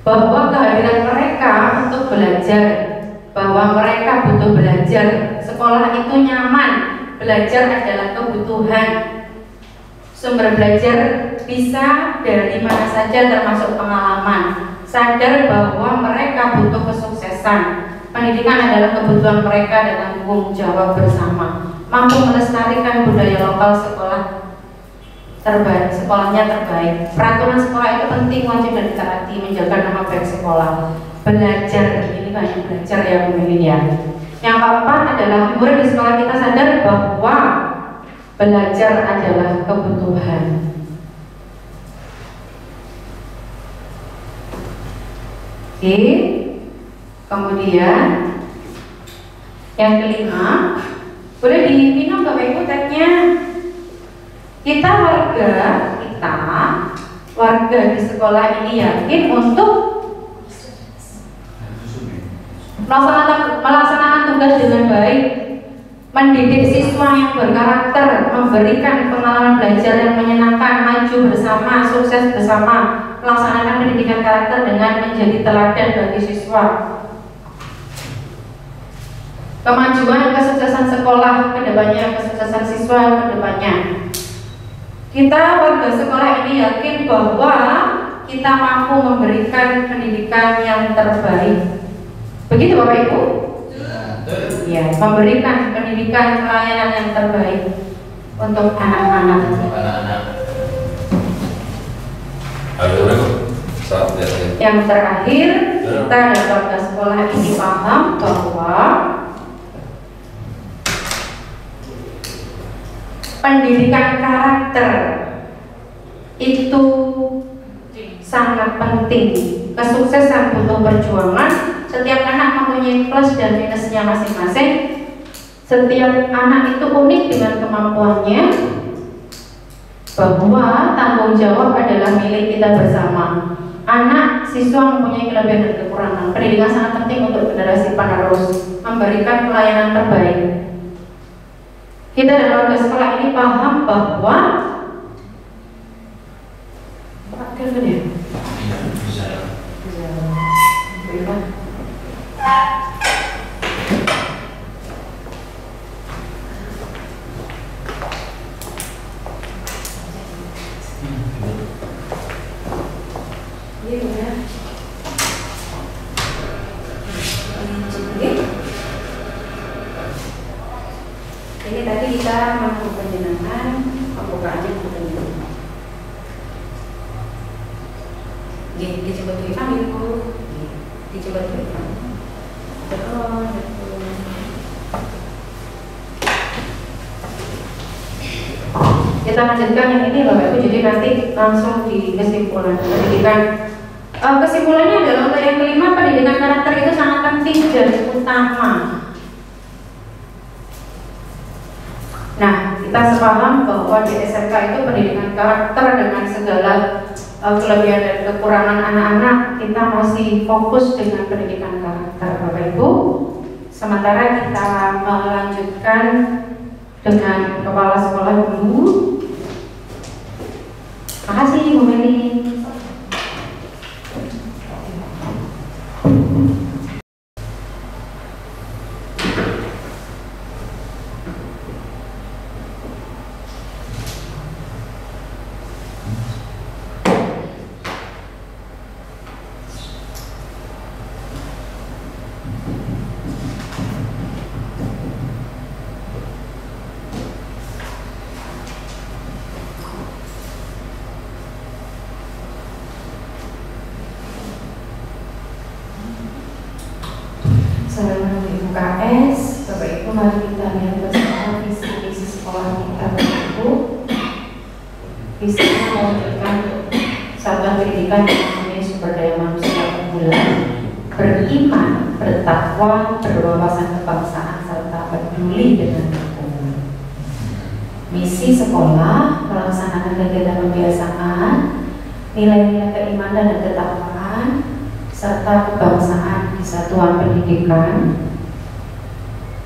bahwa kehadiran mereka untuk belajar, bahwa mereka butuh belajar. Sekolah itu nyaman, belajar adalah kebutuhan. Sumber belajar bisa dari mana saja termasuk pengalaman. Sadar bahwa mereka butuh kesuksesan. Pendidikan adalah kebutuhan mereka dan tanggung jawab bersama. Mampu melestarikan budaya lokal sekolah terbaik, sekolahnya terbaik. Peraturan sekolah itu penting, wajib dan ditaati, menjaga nama baik sekolah. Belajar, ini banyak belajar ya Bu Melin ya. Yang keempat adalah murid di sekolah kita sadar bahwa belajar adalah kebutuhan. Oke, kemudian yang kelima, boleh diminum Bapak Ibu tehnya. Kita warga di sekolah ini yakin untuk melaksanakan tugas dengan baik, mendidik siswa yang berkarakter, memberikan pengalaman belajar yang menyenangkan, maju bersama, sukses bersama, melaksanakan pendidikan karakter dengan menjadi teladan bagi siswa. Kemajuan kesuksesan sekolah kedepannya, kesuksesan siswa kedepannya. Kita warga sekolah ini yakin bahwa kita mampu memberikan pendidikan yang terbaik. Begitu Bapak Ibu? Ya, memberikan pendidikan pelayanan yang terbaik untuk anak-anak. Yang terakhir, kita dan warga sekolah ini paham bahwa pendidikan karakter itu sangat penting. Kesuksesan butuh perjuangan. Setiap anak mempunyai plus dan minusnya masing-masing. Setiap anak itu unik dengan kemampuannya. Bahwa tanggung jawab adalah milik kita bersama. Anak, siswa mempunyai kelebihan dan kekurangan. Pendidikan sangat penting untuk generasi penerus, memberikan pelayanan terbaik. Kita dan warga sekolah ini paham bahwa Ini tadi kita menunggu penjenengan pembukaannya bukan dicoba tuh Ivan itu dicoba tuh Ivan kita lanjutkan yang ini Bapak Ibu, jadi nanti langsung di kesimpulan pendidikan. Kesimpulannya adalah untuk yang kelima, pendidikan karakter itu sangat penting dan utama. Nah, kita sepaham bahwa di SMK itu pendidikan karakter dengan segala kelebihan dan kekurangan anak-anak, kita masih fokus dengan pendidikan karakter Bapak Ibu. Sementara kita melanjutkan dengan kepala sekolah dulu. Makasih Bu Meli. Salam UKS, Bapak Ibu, mari kita lihat bersama visi sekolah kita Bapak Ibu. Visinya mewujudkan satuan pendidikan yang mempunyai sumber daya manusia unggulan, beriman, bertakwa, berwawasan kebangsaan, serta peduli dengan lingkungan. Misi sekolah melaksanakan kegiatan pembiasaan, nilai-nilai keimanan dan ketakwaan, serta kebangsaan di satuan pendidikan,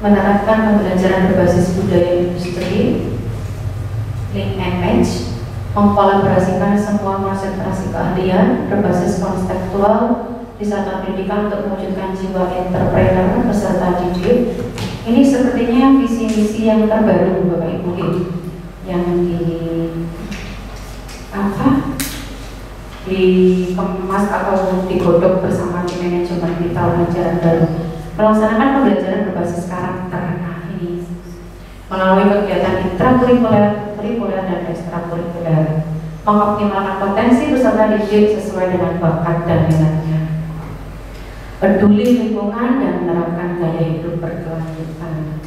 menerapkan pembelajaran berbasis budaya industri, link and match, mengkolaborasikan semua konsentrasi keahlian berbasis konseptual di satuan pendidikan untuk mewujudkan jiwa entrepreneur peserta didik. Ini sepertinya visi-misi yang terbaru Bapak Ibu, yang dikemas atau digodok bersama di manajemen di tahun ajaran baru. Melaksanakan pembelajaran berbasis karakter. Nah, ini melalui kegiatan intrakurikuler, kurikuler dan ekstrakurikuler, mengoptimalkan potensi peserta didik sesuai dengan bakat dan minatnya, peduli lingkungan dan menerapkan gaya hidup berkelanjutan.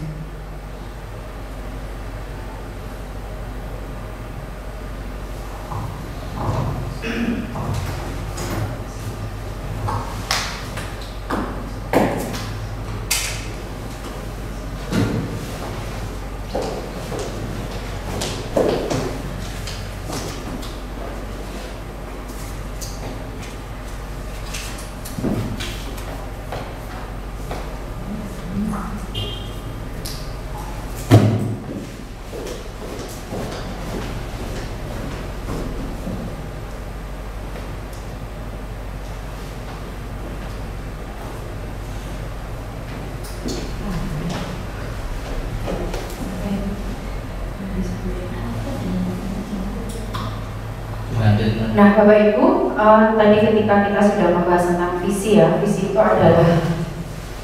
Nah, Bapak Ibu, tadi ketika kita sudah membahas tentang visi ya, visi itu adalah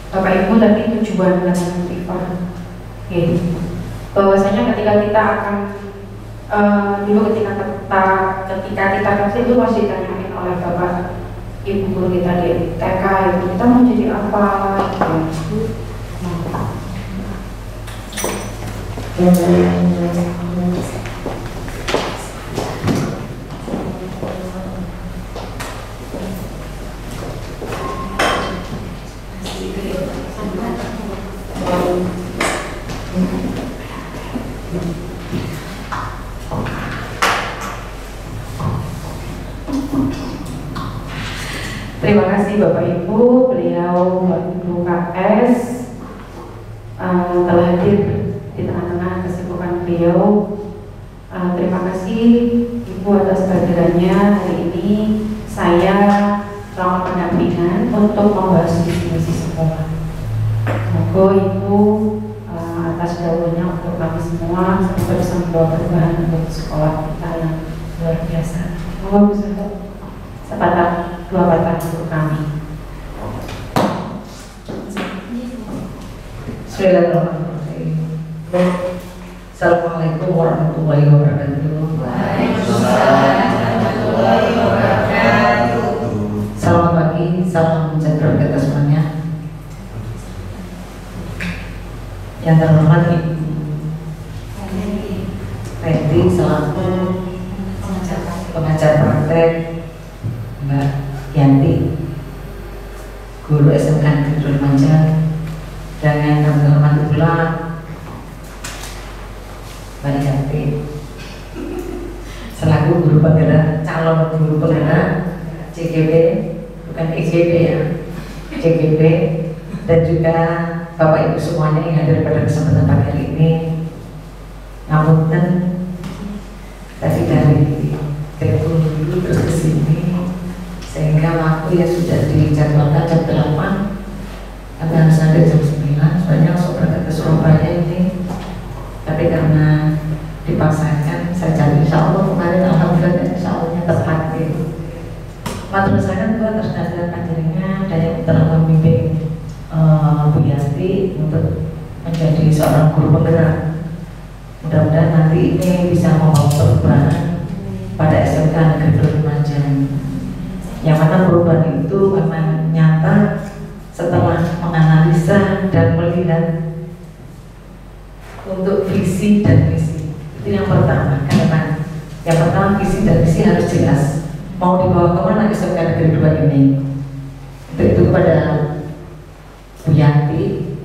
Bapak Ibu tadi tujuan dengan Viva. Bahwasanya ketika kita akan dulu ketika kita kasih itu masih ditanyain oleh Bapak Ibu guru kita di TK itu kita mau jadi apa Terima kasih Bapak Ibu, beliau Ibu KS telah hadir di tengah-tengah kesibukan beliau. Terima kasih Ibu atas kehadirannya hari ini. Saya selama pendampingan untuk membahas visi sekolah. Semoga Ibu atas dahulunya untuk kami semua semoga bisa membawa perubahan untuk sekolah kita yang luar biasa. Semoga bisa sepatah dua patah untuk kami. Bismillahirrahmanirrahim. Assalamualaikum warahmatullahi wabarakatuh. Waalaikumsalam warahmatullahi wabarakatuh. Selamat pagi, salam sejahtera kita semuanya. Yang terhormat Ibu Reti selaku pengajar praktek, Mbak Yanti guru SMK Negeri Remaja, dan yang kami hormati pula Mbak Yanti selaku guru penggerak, calon guru penggerak CGP, bukan EGP ya, CGP, dan juga Bapak Ibu semuanya yang hadir pada kesempatan pagi hari ini. Ngapunten tadi dari telepon dulu terus ke sini sehingga waktu ya sudah dijadwalkan jam 8 kami harus ada jam 9 soalnya langsung berangkat ke Surabaya ini, tapi karena dipaksakan saya cari insya Allah kemarin alhamdulillah insya Allahnya tepat gitu. Matur saya Tuhan atas kehadiran panjenengan dan yang telah membimbing Bu Yanti untuk menjadi seorang guru penggerak. Mudah-mudahan nanti ini bisa membawa perubahan pada SMK Negeri Remaja, yang mana perubahan itu memang nyata setelah menganalisa dan melihat untuk visi dan misi. Itu yang pertama, karena yang pertama visi dan misi harus jelas mau dibawa kemana SMK Negeri 2 ini. Untuk itu kepada Bu Yanti,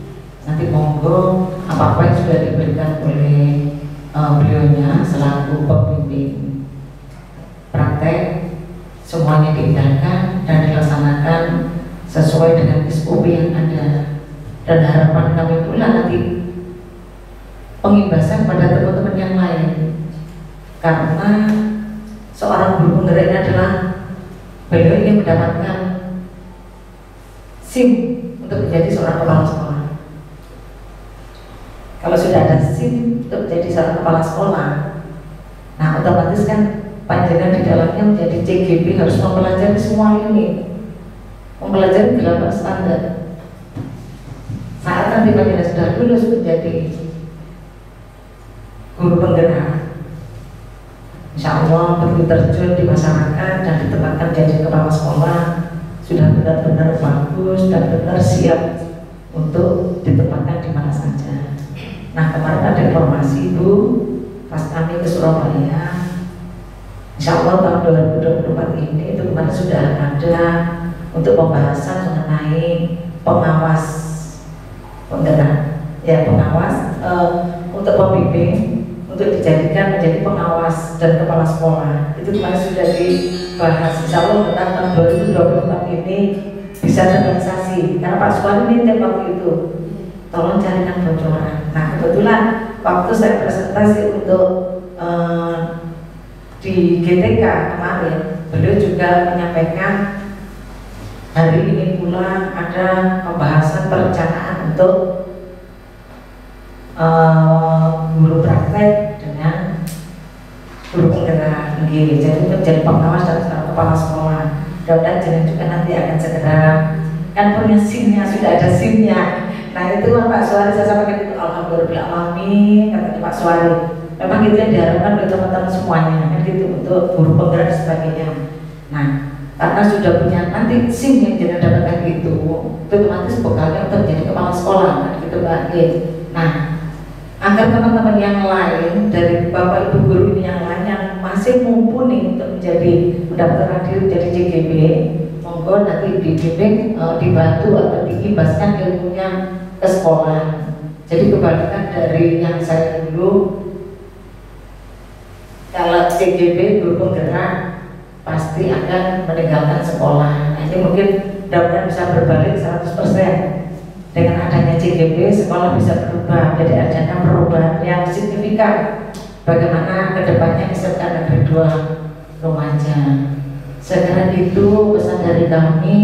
nanti monggo apa-apa yang sudah diberikan oleh beliaunya selaku pembimbing praktek semuanya diindahkan dan dilaksanakan sesuai dengan SOP yang ada, dan harapan kami pula nanti pengimbasan pada teman-teman yang lain, karena seorang guru penggerak ini adalah beliau ingin mendapatkan SIM untuk menjadi seorang kepala sekolah. Kalau sudah ada SIM untuk menjadi seorang kepala sekolah, nah otomatis kan panjenengan di dalamnya menjadi CGP harus mempelajari semua ini, mempelajari 8 standar. Saat nanti panjenengan sudah lulus menjadi guru penggerak, Insya Allah begitu terjun di masyarakat dan ditempatkan jadi kepala sekolah sudah benar-benar bagus dan benar siap untuk ditempatkan di mana saja. Nah, kemarin ada informasi Bu, pas kami ke Surabaya, insya Allah tahun 2024 ini itu kemarin sudah ada untuk pembahasan mengenai pengawas untuk pembimbing untuk dijadikan menjadi pengawas dan kepala sekolah. Itu kemarin sudah dibahas. Insya Allah tentang tahun 2024 ini bisa terrealisasi karena Pak Suwari ini tiap waktu itu tolong carikan bocoran. Nah, kebetulan waktu saya presentasi untuk di GTK kemarin, beliau juga menyampaikan hari ini pula ada pembahasan perencanaan untuk guru praktek dengan guru penggerak, jadi untuk jadi pengawas dan kepala sekolah. Dan juga nanti akan segera kan punya SIM-nya, sudah ada SIM-nya. Nah itu Pak Suwari saya sampaikan itu alhamdulillah kata Pak Suwari. Memang itu yang diharapkan oleh teman-teman semuanya kan gitu untuk guru penggerak dan sebagainya. Nah karena sudah punya nanti SIM yang jadi dapatkan itu otomatis bekalnya untuk menjadi kepala sekolah kan gitu Mbak. Nah agar teman-teman yang lain dari Bapak Ibu guru ini yang lain yang masih mumpuni untuk mendapatkan diri menjadi JGB, monggo nanti dibimbing, dibantu atau diibaskan ilmunya ke sekolah. Jadi kebalikan dari yang saya dulu, kalau JGB guru penggerak pasti akan meninggalkan sekolah. Nah, ini mungkin mudah-mudahan bisa berbalik 100%. Dengan adanya JGB sekolah bisa berubah, jadi ada perubahan yang signifikan bagaimana kedepannya SMK Negeri 2 Lumajang. Sekarang itu pesan dari kami,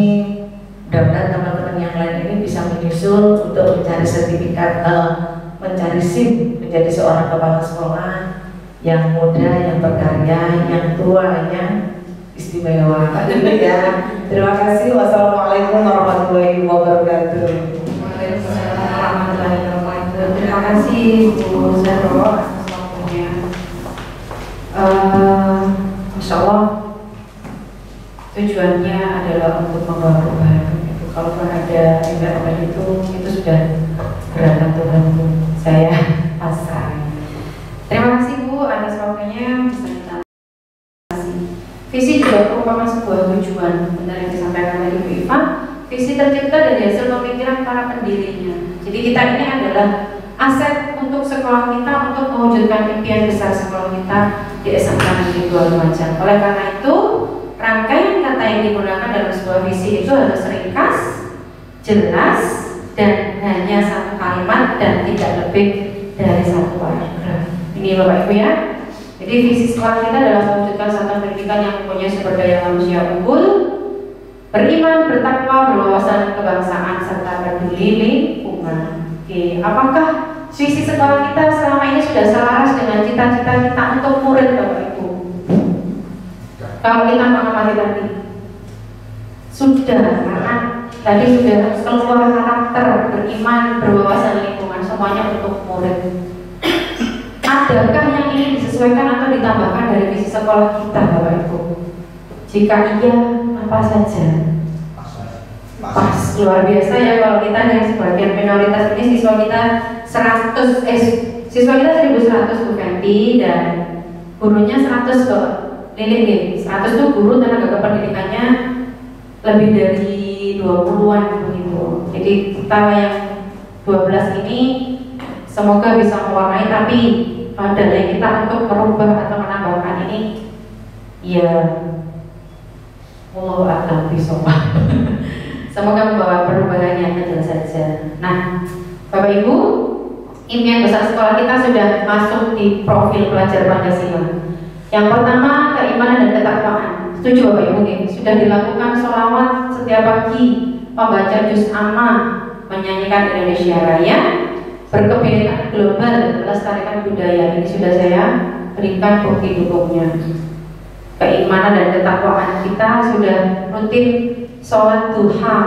mudah-mudahan teman-teman yang lain ini bisa menyusul untuk mencari sertifikat, mencari SIM menjadi seorang kepala sekolah yang muda, yang berkarya, yang tua, yang istimewa. Ya. Terima kasih. Wassalamualaikum warahmatullahi wabarakatuh. Terima kasih Bu Zahro atas waktunya. Masya Allah, tujuannya adalah untuk membawa perubahan. Kalau ada embel-embel itu sudah gerakan Tuhan saya pasrah. Terima kasih Bu atas waktunya. Visi juga merupakan sebuah tujuan, benar yang disampaikan oleh Ibu Iva. Visi tercipta dari hasil pemikiran para pendirinya. Jadi kita ini adalah aset untuk sekolah kita untuk mewujudkan impian besar sekolah kita di SMK Negeri 2 Lumajang. Oleh karena itu, rangkaian kata yang digunakan dalam sebuah visi itu harus ringkas, jelas, dan hanya satu kalimat dan tidak lebih dari satu paragraf. Ini Bapak Ibu ya. Jadi visi sekolah kita adalah mewujudkan satuan pendidikan yang mempunyai sumber daya manusia unggul, beriman, bertakwa, berwawasan kebangsaan, serta peduli lingkungan. Oke, apakah visi sekolah kita selama ini sudah selaras dengan cita-cita kita untuk murid Bapak Ibu? Kalau kita mengamati tadi, sudah, karena tadi sudah keluar karakter, beriman, berwawasan lingkungan, semuanya untuk murid. Adakah yang ini disesuaikan atau ditambahkan dari visi sekolah kita Bapak Ibu? Jika iya, apa saja? Pas, luar biasa ya kalau kita dari sebagian minoritas ini siswa kita 1100 Bu Fenty dan gurunya 100 kok. Lilin 100 itu guru tenaga kependidikannya lebih dari 20-an begitu. Jadi kita yang 12 ini semoga bisa mewarnai, tapi padahal kita untuk merubah atau menambahkan ini ya Allahu a'lam bishawab. Semoga membawa perubahan yang kecil saja. Nah, Bapak Ibu, impian besar sekolah kita sudah masuk di profil pelajar Pancasila. Yang pertama, keimanan dan ketakwaan. Setuju Bapak Ibu? Sudah dilakukan sholawat setiap pagi, membaca juz amma, menyanyikan Indonesia Raya, berkebinekaan global, melestarikan budaya. Ini sudah saya berikan bukti dukungnya. Keimanan dan ketakwaan kita sudah rutin sholat duha,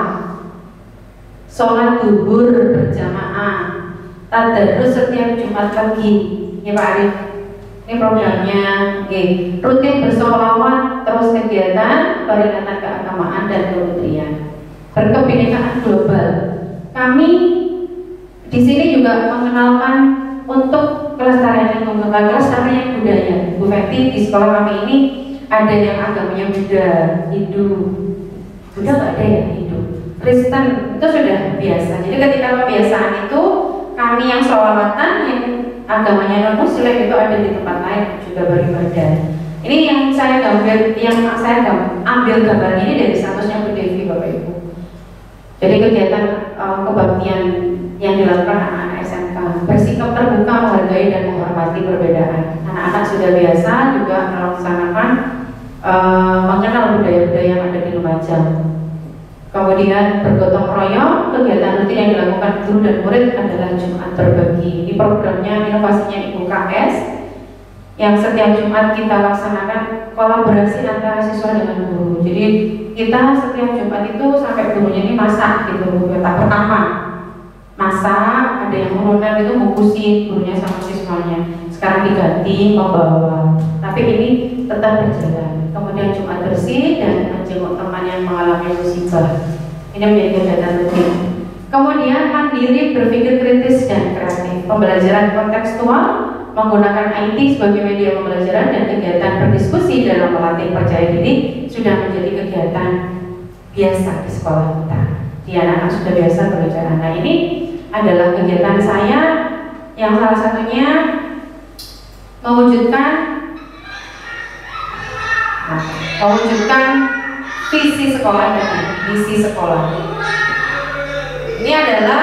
sholat duhur berjamaah, tadarus setiap Jumat pagi. Ya Pak Arif, Ini programnya, rutin bersolawat, terus kegiatan peringatan keagamaan dan kementerian, berkebinekaan global. Kami di sini juga mengenalkan untuk kelestarian lingkungan, kelestarian budaya. Bu Feti, di sekolah kami ini ada yang agamanya Buddha, Hindu, Buddha nggak ada ya, Hindu, Kristen, itu sudah biasa. Jadi ketika kebiasaan itu, kami yang sholawatan, yang agamanya non Muslim itu ada di tempat lain juga beribadah. Ini yang saya ambil gambar ini dari statusnya Bu Devi, Bapak Ibu. Jadi kegiatan kebaktian yang dilakukan anak-anak SMK, bersikap terbuka, menghargai dan menghormati perbedaan. Anak-anak sudah biasa juga melaksanakan mengenal budaya-budaya yang ada di Lumajang. Kemudian bergotong royong, kegiatan rutin yang dilakukan guru dan murid adalah Jumat berbagi. Ini programnya inovasinya Ibu KS yang setiap Jumat kita laksanakan kolaborasi antara siswa dengan guru. Jadi kita setiap Jumat itu sampai gurunya ini masak gitu, tak pertama masak, ada yang urunan itu ngukusin gurunya sama siswanya. Sekarang diganti membawa, tapi ini tetap berjalan. Kemudian Jumat bersih dan menjenguk teman yang mengalami musibah. Ini menjadi kegiatan rutin. Kemudian mandiri, berpikir kritis dan kreatif. Pembelajaran kontekstual menggunakan IT sebagai media pembelajaran dan kegiatan berdiskusi dalam melatih percaya diri sudah menjadi kegiatan biasa di sekolah kita. Di anak-anak sudah biasa belajar. Nah, ini adalah kegiatan saya yang salah satunya mewujudkan visi sekolah dan misi sekolah. Ini adalah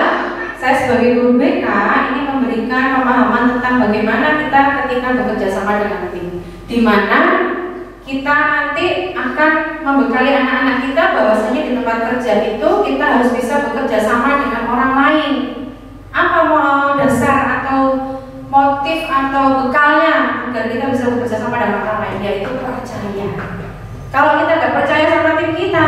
saya sebagai guru BK ini memberikan pemahaman tentang bagaimana kita ketika bekerja sama dengan tim, di mana kita nanti akan membekali anak-anak kita bahwasanya di tempat kerja itu kita harus bisa bekerja sama dengan orang lain. Apa mau dasar atau motif atau bekalnya agar kita bisa bekerja sama dengan orang lain, yaitu percaya. Kalau kita tidak percaya sama tim kita,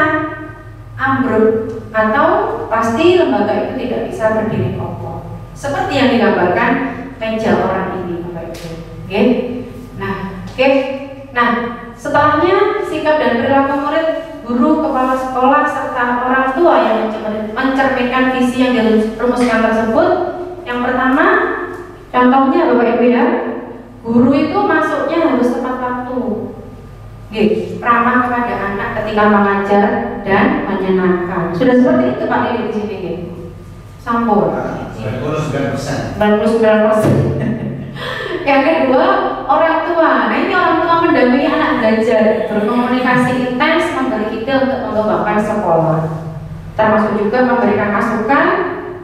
ambruk atau pasti lembaga itu tidak bisa berdiri kokoh. Seperti yang digambarkan meja orang ini, Bapak Ibu. Oke. Nah, setelahnya sikap dan perilaku murid, guru, kepala sekolah serta orang tua yang mencerminkan visi yang dirumuskan tersebut. Yang pertama, contohnya Bapak Ibu ya, guru itu masuknya harus tepat waktu. Ramah kepada anak ketika mengajar dan menyenangkan. Sudah seperti itu Pak Lili di sini. Sampur. 99%. Yang kedua, orang tua. Nah, ini orang tua mendampingi anak belajar, berkomunikasi intens, memberi ide untuk mengembangkan sekolah, termasuk juga memberikan masukan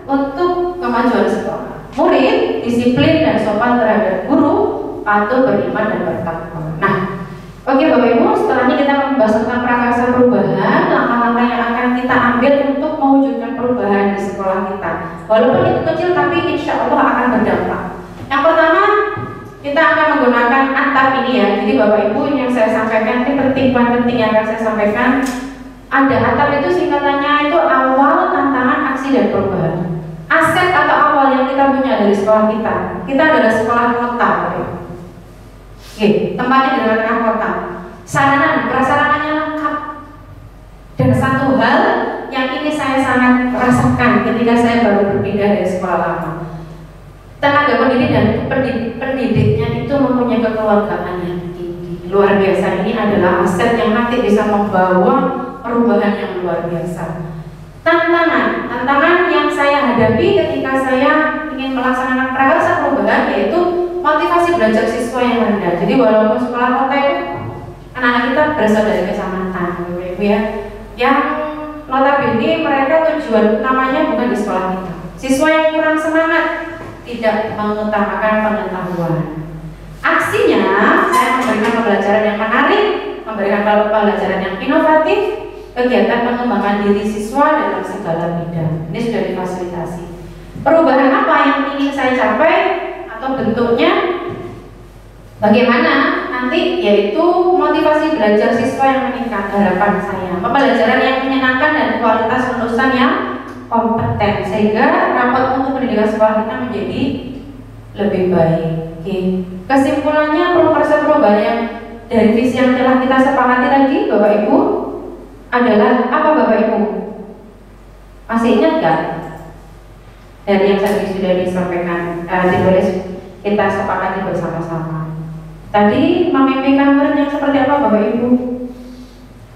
untuk kemajuan sekolah. Murid disiplin dan sopan terhadap guru, patuh, beriman dan bertakwa. Nah, oke Bapak Ibu, setelah ini kita membahas tentang prakarsa perubahan, langkah-langkah yang akan kita ambil untuk mewujudkan perubahan di sekolah kita. Walaupun itu kecil, tapi insya Allah akan berdampak. Yang pertama, kita akan menggunakan atap ini ya. Jadi Bapak Ibu, yang saya sampaikan ini penting yang akan saya sampaikan. Ada atap itu singkatannya itu awal, tantangan, aksi dan perubahan. Aset atau awal yang kita punya dari sekolah kita. Kita adalah sekolah kota, Bapak Ibu. Tempatnya di tengah kota, sarana dan prasarananya lengkap. Dan satu hal yang ini saya sangat rasakan ketika saya baru berpindah dari sekolah lama, tenaga pendidik dan pendidiknya itu mempunyai kekeluargaan yang tinggi, luar biasa. Ini adalah aset yang nanti bisa membawa perubahan yang luar biasa. Tantangan yang saya hadapi ketika saya ingin melaksanakan prakarsa perubahan yaitu motivasi belajar siswa yang rendah. Jadi walaupun sekolah kota itu anak-anak kita berasal dari kecamatan, Ibu ya, yang notabene mereka tujuan utamanya bukan di sekolah kita. Siswa yang kurang semangat, tidak mengutamakan pengetahuan. Aksinya, saya memberikan pembelajaran yang menarik, memberikan pembelajaran yang inovatif, kegiatan pengembangan diri siswa dalam segala bidang. Ini sudah difasilitasi. Perubahan apa yang ingin saya capai atau bentuknya? Bagaimana nanti? Yaitu motivasi belajar siswa yang meningkat, harapan saya. Pembelajaran yang menyenangkan dan kualitas lulusan yang kompeten, sehingga rapat untuk pendidikan sekolah kita menjadi lebih baik. Oke. Kesimpulannya perubahan yang dari visi yang telah kita sepakati tadi, Bapak Ibu, adalah apa Bapak Ibu? Masih ingat nggak? Dari yang tadi sudah disampaikan, ditulis kita sepakati bersama-sama. Tadi memimpikan murid yang seperti apa Bapak Ibu?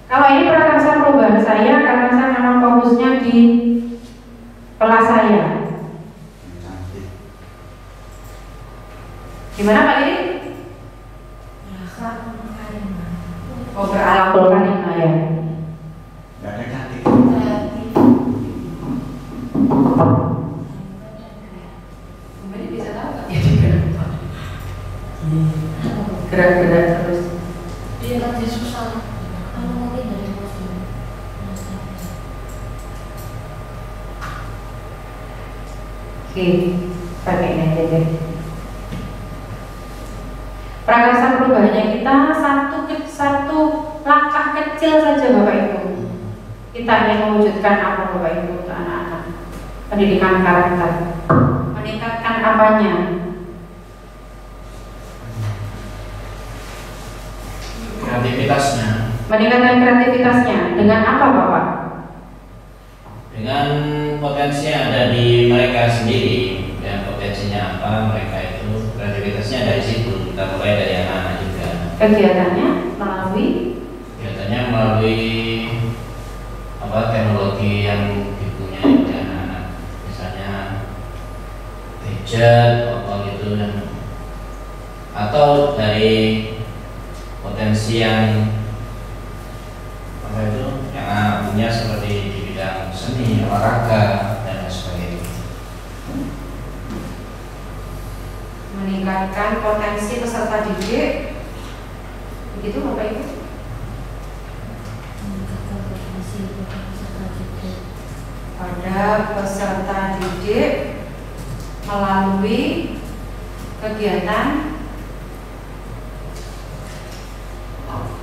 Kalau ini prakarsa perubahan saya, karena saya memang fokusnya di kelas saya. Gimana Pak Lili? Oh, berakhlakul karimah ya. Nggak ada cantik. Kemudian bisa tahu nggak? Gerak-gerak terus. Dia nanti susah. Kalau mungkin dari musim. Oke, pakai ini aja deh. Prakarsa perubahannya kita satu langkah kecil saja Bapak Ibu. Kita ingin mewujudkan apa Bapak Ibu untuk anak-anak? Pendidikan karakter. Meningkatkan apanya? Kreativitasnya. Meningkatkan kreativitasnya dengan apa Bapak? Dengan potensi yang ada di mereka sendiri, dan potensinya apa mereka itu, kreativitasnya dari situ. Kita mulai dari anak-anak juga. Kegiatannya melalui teknologi yang dipunyai oleh anak-anak, misalnya gadget gitu, dan atau dari potensi yang yang anak punya seperti di bidang seni, olahraga dan lain sebagainya. meningkatkan potensi peserta didik, begitu Bapak Ibu? Meningkatkan potensi peserta didik Pada peserta didik melalui kegiatan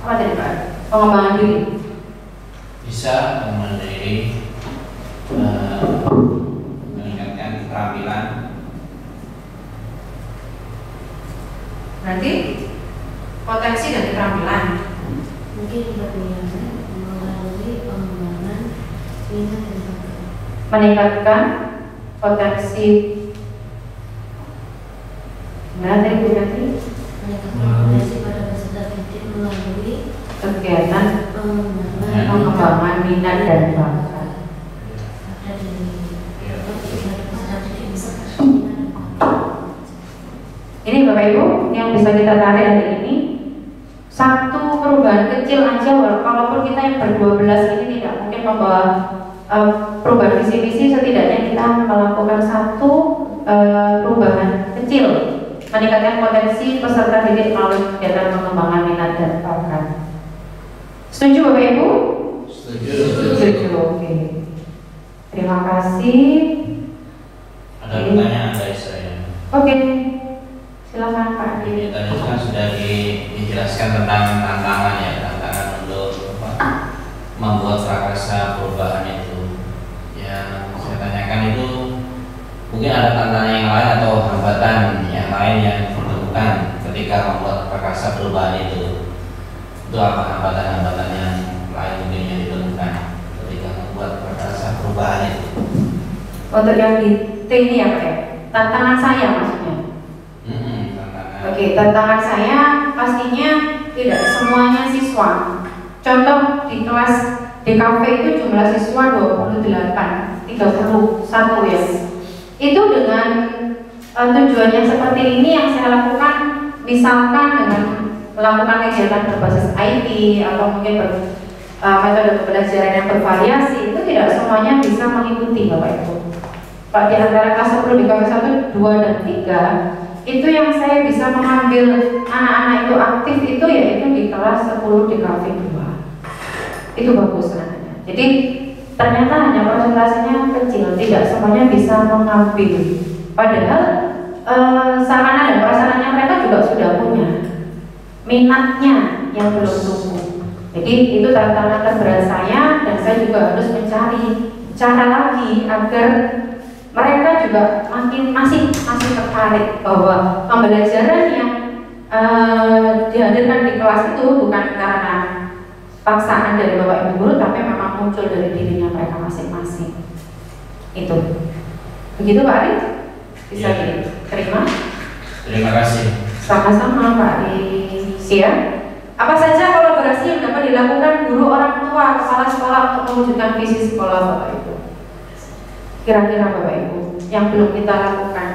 apa tadi Pak? Pengembangan diri. Bisa pengembangan diri, meningkatkan keterampilan. Berarti potensi dan keterampilan. mungkin berbiasa melalui pengembangan minat dan bakat. Meningkatkan potensi. Gimana tadi Bu Nanti? Meningkatkan potensi pada peserta didik melalui Kegiatan pengembangan pengembangan minat dan bakat. ada di peserta didik bisa Ini Bapak Ibu yang bisa kita tarik hari ini, satu perubahan kecil aja, walaupun kita yang ber-12 ini tidak mungkin membawa perubahan visi-visi, setidaknya kita melakukan satu perubahan kecil, meningkatkan potensi peserta didik melalui kegiatan pengembangan minat dan bakat. Setuju Bapak Ibu? Setuju. Oke. Terima kasih. Ada pertanyaan dari saya. Oke. Silakan Pak Adi. Ini tadi kan sudah dijelaskan tentang tantangan untuk membuat prakarsa perubahan itu. Yang saya tanyakan itu mungkin ada tantangan yang lain atau hambatan yang lain yang ditemukan ketika membuat prakarsa perubahan itu. Itu apa hambatan-hambatan yang lain mungkin yang ditemukan ketika membuat prakarsa perubahan itu? Untuk yang di T ini ya Pak ya? Tantangan saya maksudnya. Tantangan. Oke, tantangan saya pastinya tidak semuanya siswa. Contoh di kelas DKV itu jumlah siswa 28, 31 ya. Itu dengan tujuan yang seperti ini yang saya lakukan, misalkan dengan melakukan kegiatan berbasis IT atau mungkin metode pembelajaran yang bervariasi, itu tidak semuanya bisa mengikuti Bapak Ibu. Pak, di antara kelas 10 di KW 1, 2, dan 3 itu yang saya bisa mengambil anak-anak itu aktif itu yaitu di kelas 10 di KW 2. Itu bagus anaknya. Jadi ternyata hanya persentasenya kecil, tidak semuanya bisa mengambil. Padahal sarana dan prasarannya mereka juga sudah punya, minatnya yang belum tumbuh. Jadi itu tantangan terberat saya, dan saya juga harus mencari cara lagi agar mereka juga masih tertarik bahwa pembelajaran yang dihadirkan di kelas itu bukan karena paksaan dari Bapak Ibu guru, tapi memang muncul dari dirinya mereka masing-masing. Itu. Begitu Pak Arif? Bisa diterima? Terima kasih. Sama-sama Pak Arif. Siap? Apa saja kolaborasi yang dapat dilakukan guru, orang tua, kepala sekolah untuk mewujudkan visi sekolah Bapak Ibu? Kira-kira Bapak Ibu yang belum kita lakukan?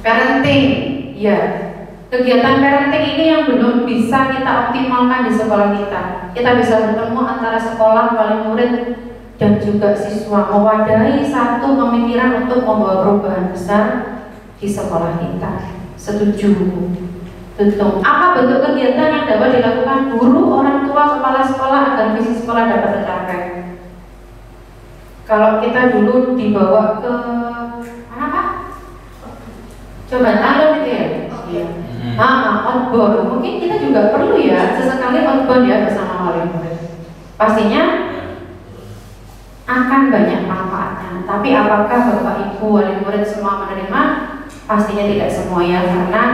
Parenting. Ya. Kegiatan parenting ini yang belum bisa kita optimalkan di sekolah kita. Kita bisa bertemu antara sekolah, wali murid, dan juga siswa, mewadahi satu pemikiran untuk membawa perubahan besar di sekolah kita. Setuju? Tutup. Apa bentuk kegiatan yang dapat dilakukan guru, orang tua, kepala sekolah agar visi sekolah dapat tercapai? Kalau kita dulu dibawa ke mana Pak? Coba talon itu ya? Iya. Outbound. Mungkin kita juga perlu ya sesekali outbound ya bersama wali murid. Pastinya akan banyak manfaatnya. Tapi apakah Bapak Ibu wali murid semua menerima? Pastinya tidak semua ya, karena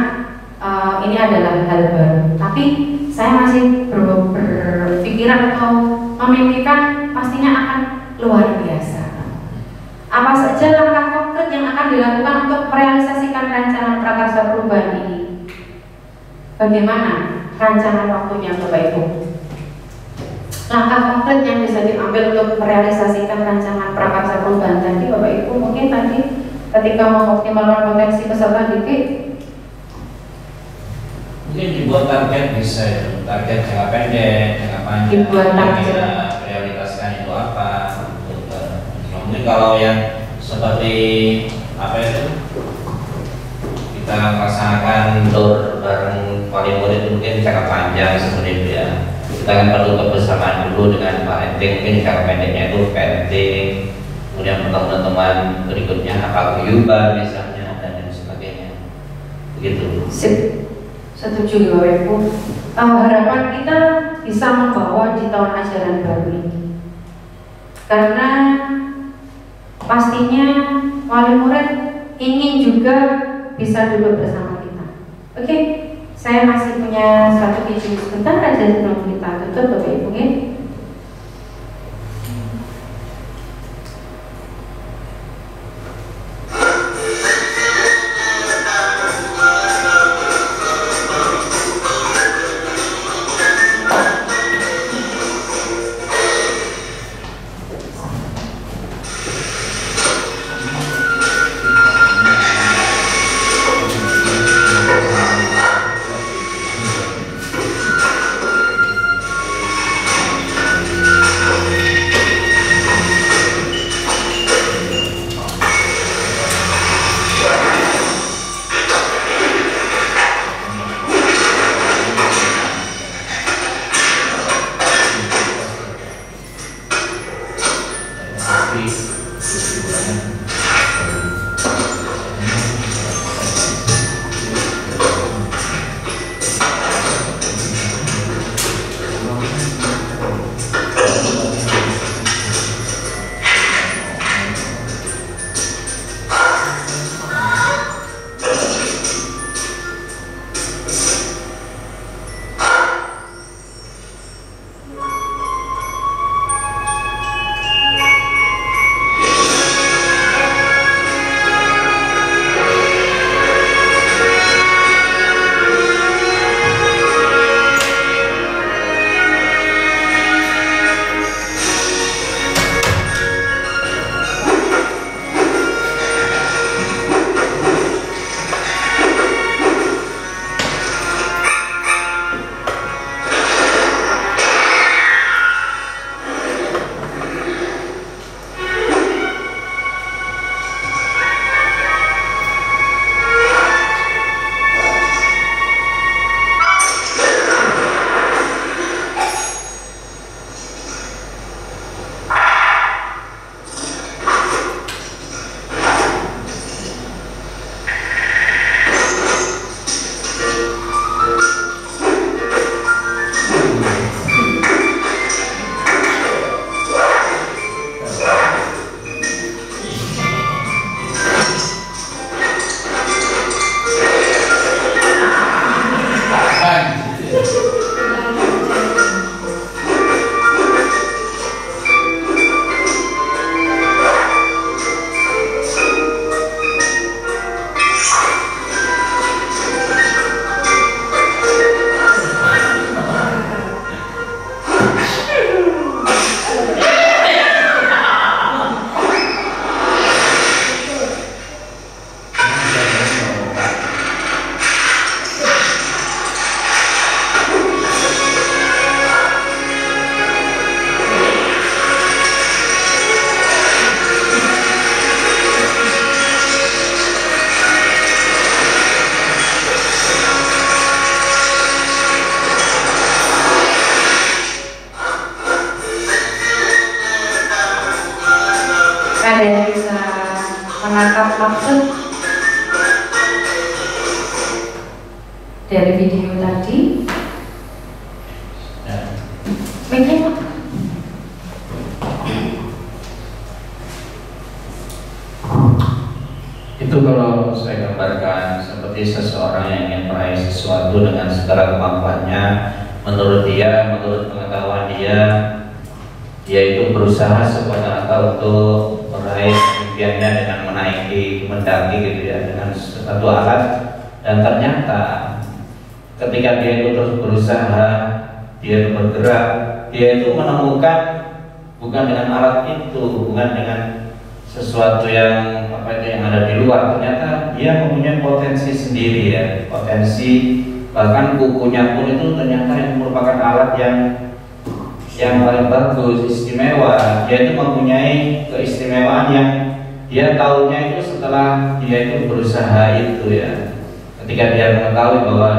ini adalah hal baru. Tapi saya masih berpikiran atau memimpikan pastinya akan luar biasa. Apa saja langkah konkret yang akan dilakukan untuk merealisasikan rancangan prakarsa perubahan ini? Bagaimana rancangan waktunya Bapak Ibu? Langkah konkret yang bisa diambil untuk merealisasikan rancangan prakarsa perubahan tadi Bapak Ibu, mungkin tadi ketika mengoptimalkan potensi peserta didik, mungkin dibuat target bisa ya, target jangka pendek, jangka panjang. Dibuat target. Kita prioritaskan itu apa? Mungkin kalau yang seperti apa itu kita melaksanakan tour bareng wali murid mungkin jangka panjang seperti itu ya. Kita akan perlu kebersamaan dulu dengan parenting, mungkin jangka pendeknya itu parenting, kemudian teman-teman berikutnya apa guyuban misalnya dan lain sebagainya. Begitu. Setuju Bapak Ibu. Harapan kita bisa membawa di tahun ajaran baru ini, karena pastinya wali murid ingin juga bisa duduk bersama kita. Oke, saya masih punya satu video sebentar aja sebelum kita tutup Bapak Ibu. Ada yang bisa menangkap maksud dari video tadi? Mic-nya, Pak. Itu kalau saya gambarkan seperti seseorang yang ingin meraih sesuatu dengan segala kemampuannya, menurut pengetahuan dia itu berusaha sekuat tenaga untuk meraih impiannya dengan mendaki gitu ya, dengan satu alat, dan ternyata ketika dia itu terus berusaha, dia bergerak, dia itu menemukan bukan dengan alat itu, bukan dengan sesuatu yang ada di luar, ternyata dia mempunyai potensi sendiri ya, potensi, bahkan kukunya pun itu ternyata yang merupakan alat yang paling bagus, istimewa. Dia itu mempunyai keistimewaan yang dia tahunya itu setelah dia itu berusaha itu ya. Ketika dia mengetahui bahwa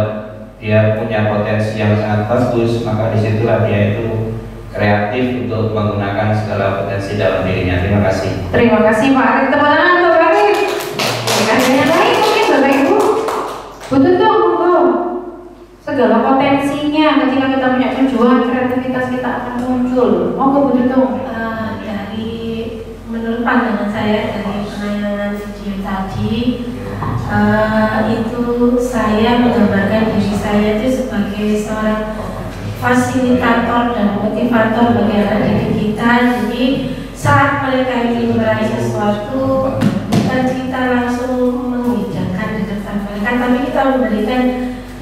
dia punya potensi yang sangat bagus, maka disitulah dia itu kreatif untuk menggunakan segala potensi dalam dirinya. Terima kasih. Terima kasih Pak Arif. Tepuk tangan untuk Pak Arif. Ada yang lain mungkin Bapak Ibu? Betul tuh, segala potensinya ketika kita punya tujuan, kreativitas kita akan muncul. Betul tuh. Dari menurut pandangan saya dari penayangan video tadi, itu saya menggambarkan diri saya itu sebagai seorang fasilitator dan motivator bagi anak didik kita. Jadi saat mereka ingin meraih sesuatu, bukan kita langsung menghidangkan di depan mereka, tapi kita memberikan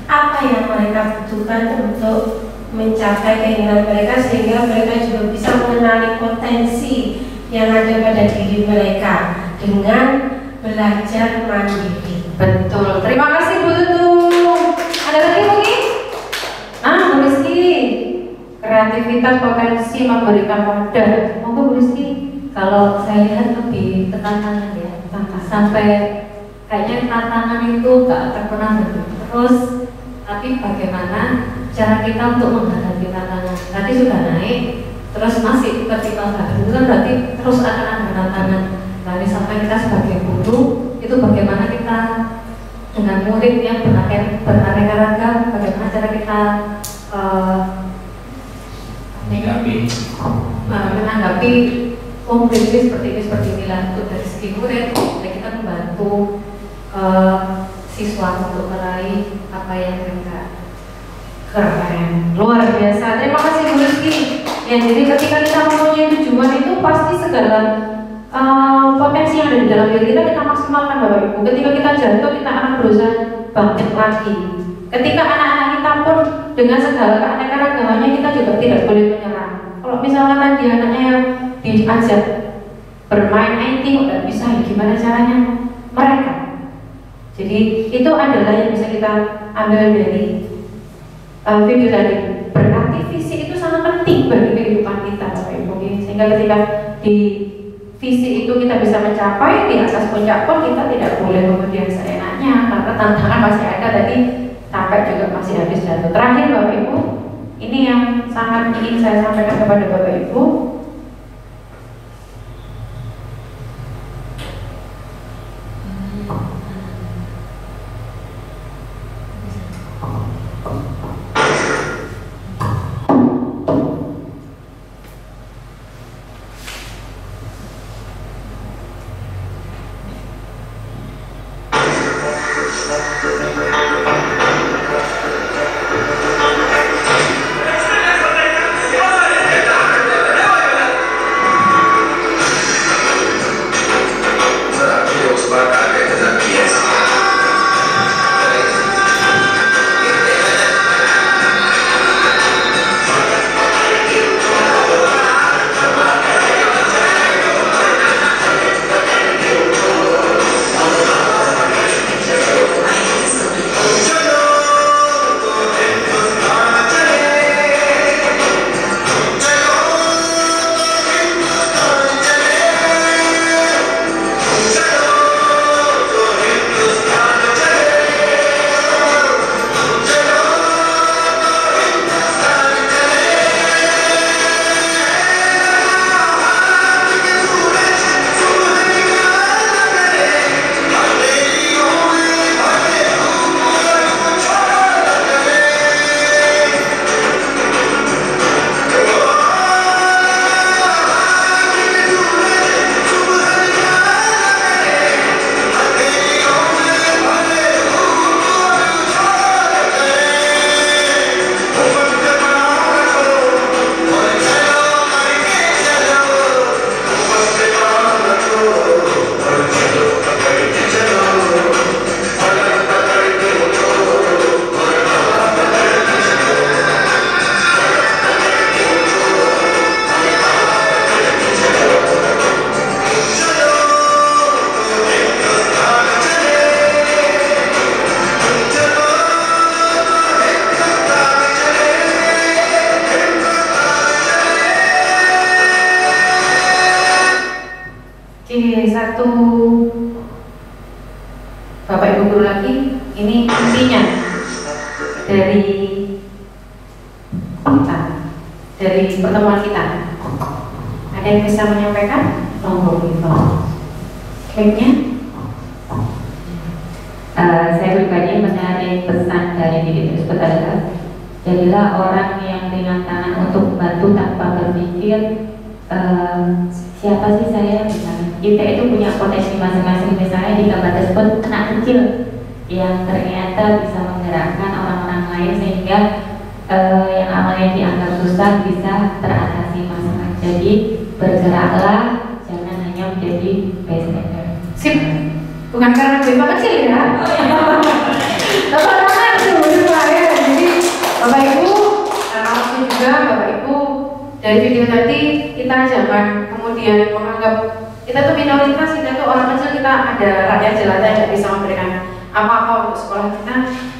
apa yang mereka butuhkan untuk mencapai keinginan mereka, sehingga mereka juga bisa mengenali potensi yang ada pada diri mereka dengan belajar mandiri. Betul. Terima kasih Bu Tutu. Ada lagi mungkin? Bu Rizky. Kreativitas potensi memberikan modal. Bu Rizky. Kalau saya lihat lebih ke tantangan ya, sampai kayaknya tantangan itu gak pernah berhenti terus, tapi bagaimana cara kita untuk menghadapi tantangan. Tadi sudah naik, terus masih ketika baru itu kan berarti terus akan ada tantangan. Nah, sampai kita sebagai guru itu bagaimana kita dengan murid yang beraneka ragam, bagaimana cara kita menanggapi murid seperti inilah. Untuk dari segi murid, kita membantu siswa untuk meraih apa yang mereka keren, luar biasa. Terima kasih Bu Rizky. Ya, jadi ketika kita mempunyai tujuan itu pasti segala potensi yang ada di dalam diri kita maksimalkan Bapak Ibu. Ketika kita jatuh, kita akan berusaha bangkit lagi. Ketika anak-anak kita pun dengan segala keanekaragamannya, kita juga tidak boleh menyerah. Kalau misalnya tadi anaknya yang diajak bermain IT nggak bisa, ya gimana caranya mereka? Jadi itu adalah yang bisa kita ambil dari video tadi. Berarti visi itu sangat penting bagi kehidupan kita Bapak Ibu. Sehingga ketika di visi itu kita bisa mencapai, di atas puncak pun kita tidak boleh kemudian seenaknya, karena tantangan masih ada, tadi sampai juga masih habis jatuh. Terakhir Bapak Ibu, ini yang sangat ingin saya sampaikan kepada Bapak Ibu. Oke, satu Bapak Ibu guru lagi, ini intinya dari kita, dari pertemuan kita. Ada yang bisa menyampaikan? Baiknya, saya pribadi menarik pesan dari diri Petarga. Jadilah orang yang ringan tangan untuk membantu tanpa berpikir siapa sih saya. Misalnya kita itu punya potensi masing-masing. Misalnya di gambar tersebut anak kecil yang ternyata bisa menggerakkan orang-orang lain sehingga yang awalnya dianggap susah bisa teratasi masalah. Jadi bergeraklah, jangan hanya menjadi bystander. sip. Bukan karena gue kecil ya. Bapak tangan tuh, ya. Jadi Bapak Ibu, maksud juga Bapak Ibu dari video tadi kita jangan kemudian menganggap kita tuh minoritas, kita tuh orang kecil, kita ada rakyat jelata yang tidak bisa memberikan apa-apa untuk sekolah kita.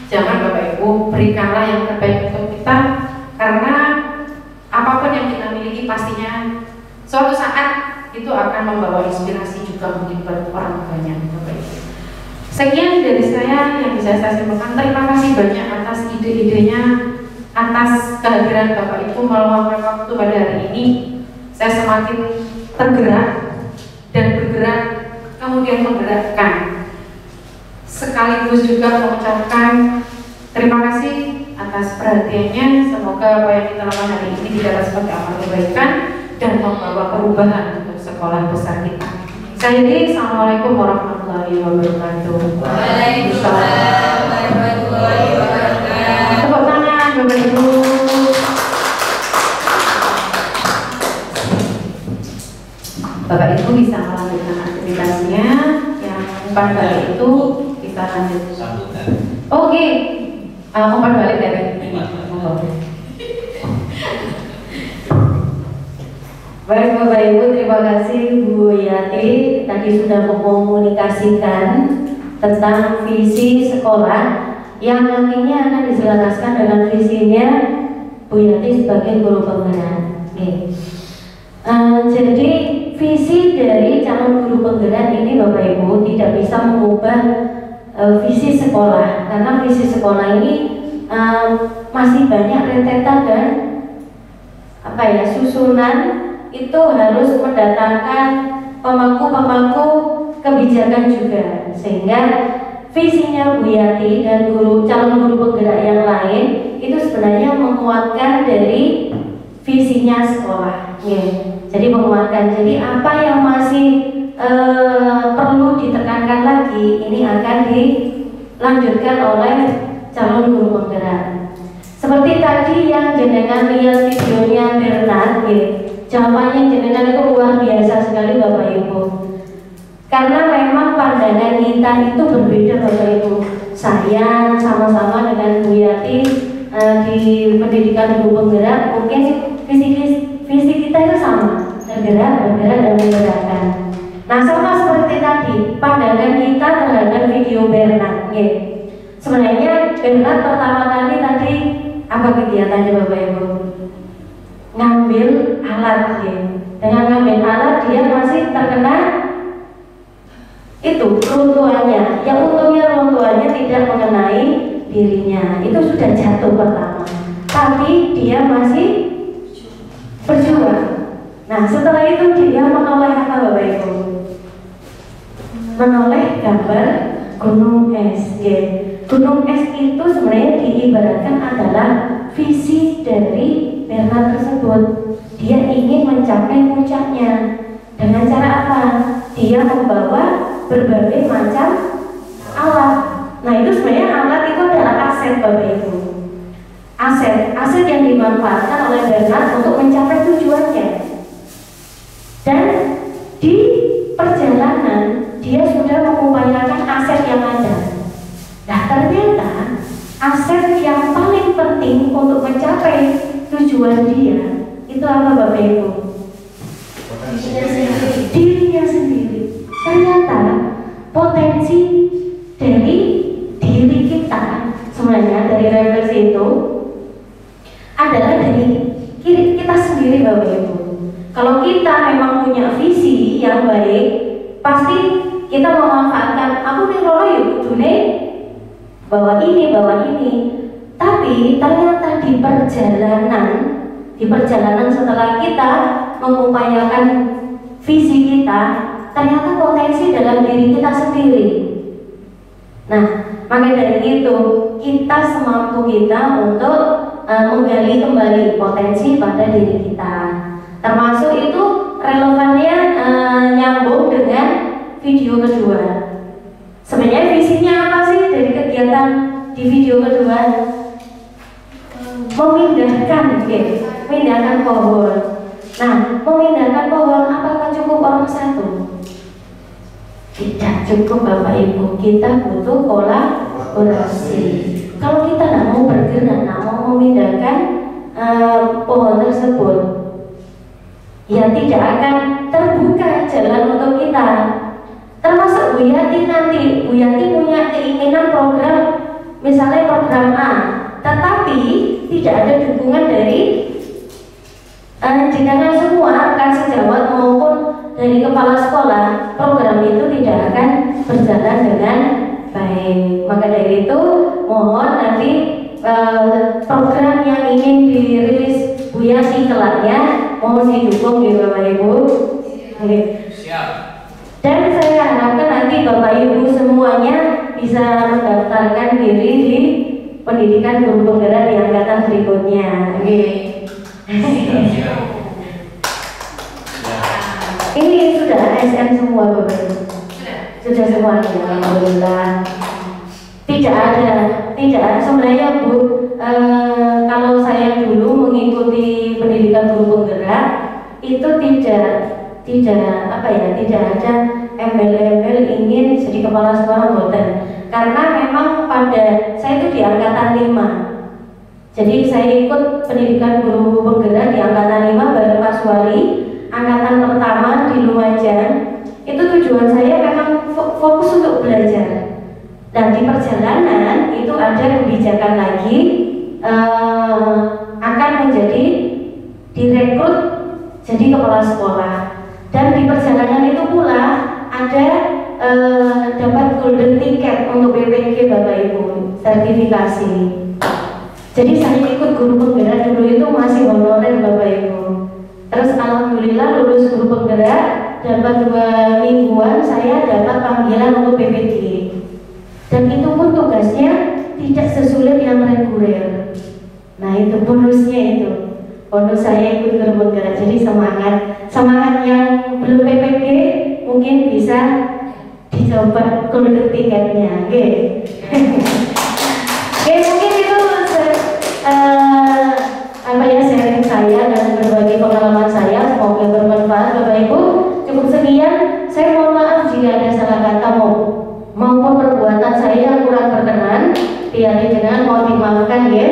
Jangan Bapak Ibu, berikanlah yang terbaik untuk kita, karena apapun yang kita miliki pastinya suatu saat itu akan membawa inspirasi juga mungkin buat orang banyak. Bapak Ibu, sekian dari saya yang bisa saya simpulkan. Terima kasih banyak atas ide-idenya, atas kehadiran Bapak Ibu meluangkan waktu pada hari ini. Saya semakin tergerak dan bergerak, kemudian menggerakkan, sekaligus juga mengucapkan terima kasih atas perhatiannya. Semoga apa yang kita lakukan hari ini tidak sebagai amal kebaikan dan membawa perubahan untuk sekolah besar kita. Saya ini, Assalamualaikum warahmatullahi wabarakatuh. Waalaikumsalam warahmatullahi wabarakatuh. Tepuk tangan Bapak Ibu. Bapak Ibu bisa melanjutkan aktivitasnya. Yang umpan balik itu kita lanjut. Sambutan. Oke, umpan balik dari Baik Bapak Ibu, terima kasih Bu Yati tadi sudah mengkomunikasikan tentang visi sekolah yang nantinya akan diselaraskan dengan visinya Bu Yati sebagai guru penggerak. Jadi visi dari calon guru penggerak ini Bapak Ibu tidak bisa mengubah visi sekolah, karena visi sekolah ini masih banyak rentetan dan susunan. Itu harus mendatangkan pemangku-pemangku kebijakan juga, sehingga visinya Bu Yati dan calon guru penggerak yang lain itu sebenarnya menguatkan dari visinya sekolah. Jadi menguatkan. Jadi apa yang masih perlu ditekankan lagi ini akan dilanjutkan oleh calon guru penggerak. Seperti tadi yang jenengan lihat videonya Bernard, jawabannya jenengan itu luar biasa sekali Bapak Ibu. Karena memang pandangan kita itu berbeda Bapak Ibu. Saya sama-sama dengan Bu Yati di pendidikan guru penggerak, mungkin visi kita itu sama, bergerak dan menggerakkan. Nah, sama seperti tadi pandangan kita terhadap video Bernard. Sebenarnya Bernard pertama kali tadi apa kegiatannya Bapak Ibu? Ngambil alat. Dengan ngambil alat dia masih terkena itu runtuhannya. Yang untungnya runtuhannya tidak mengenai dirinya, itu sudah jatuh pertama, tapi dia masih berjuang. Nah, setelah itu dia menoleh apa Bapak Ibu? Menoleh gambar gunung es. Gunung es itu sebenarnya diibaratkan adalah visi dari Bernard tersebut. Dia ingin mencapai puncaknya. Dengan cara apa? Dia membawa berbagai macam alat. Nah, itu sebenarnya alat itu adalah aset Bapak Ibu. Aset yang dimanfaatkan oleh Bernard untuk mencapai tujuannya. Dan di perjalanan dia sudah mengupayakan aset yang ada. Nah, ternyata aset yang paling penting untuk mencapai tujuan dia itu apa Bapak Ibu? Dirinya sendiri. Ternyata potensi dari diri kita sebenarnya dari refleksi itu adalah dari kita sendiri Bapak Ibu. Kalau kita memang punya visi yang baik, pasti kita memanfaatkan aku nih rolo ya kudune bawa ini. Tapi ternyata di perjalanan setelah kita mengupayakan visi kita, ternyata potensi dalam diri kita sendiri. Nah, maka dari itu kita semampu kita untuk menggali kembali potensi pada diri kita. Termasuk itu relevannya nyambung dengan video kedua. Sebenarnya visinya apa sih dari kegiatan di video kedua? Memindahkan pohon. Nah, memindahkan pohon apakah cukup orang satu? Tidak cukup Bapak Ibu, kita butuh kolaborasi. Kalau kita tidak mau bergerak, tidak mau memindahkan pohon tersebut, ya tidak akan terbuka jalan untuk kita. Termasuk Bu Yati nanti, Bu Yati punya keinginan program, misalnya program A, tetapi tidak ada dukungan dari jenengan semua, rekan sejawat maupun dari kepala sekolah, program itu tidak akan berjalan dengan baik. Maka dari itu mohon nanti program yang ingin dirilis Bu Yati kelaknya mohon didukung ya Bapak Ibu. Siap. Dan saya harapkan nanti Bapak Ibu semuanya bisa mendaftarkan diri di pendidikan guru penggerak di angkatan berikutnya. Ini sudah ASN semua Bapak Ibu. Sudah semuanya, alhamdulillah. Tidak ada sebenarnya Bu. Kalau saya dulu mengikuti pendidikan guru penggerak itu tidak ada embel-embel ingin jadi kepala sekolah boten. Karena memang pada saya itu di angkatan 5. Jadi saya ikut pendidikan guru penggerak di angkatan 5 bareng Pak Suwali, angkatan pertama di Lumajang. Itu tujuan saya memang fokus untuk belajar. Dan di perjalanan itu ada kebijakan lagi akan menjadi direkrut jadi kepala sekolah. Dan di perjalanan itu pula ada dapat golden ticket untuk BPG Bapak Ibu, sertifikasi. Jadi saya ikut guru penggerak dulu itu masih honorer Bapak Ibu. Terus alhamdulillah lulus guru penggerak, dapat 2 mingguan saya dapat panggilan untuk BPG. Dan itu pun tugasnya tidak sesulit yang reguler. Nah itu bonusnya itu. Bonus saya ikut guru penggerak. Jadi semangat yang belum PPG mungkin bisa dicoba golden tiketnya. Oke. Mungkin itu sharing saya dan berbagi pengalaman saya. Semoga bermanfaat Bapak Ibu. Cukup sekian. Saya mohon maaf jika ada salah kata maupun perbuatan saya yang kurang berkenan. Biar dengan mohon dimaafkan ya.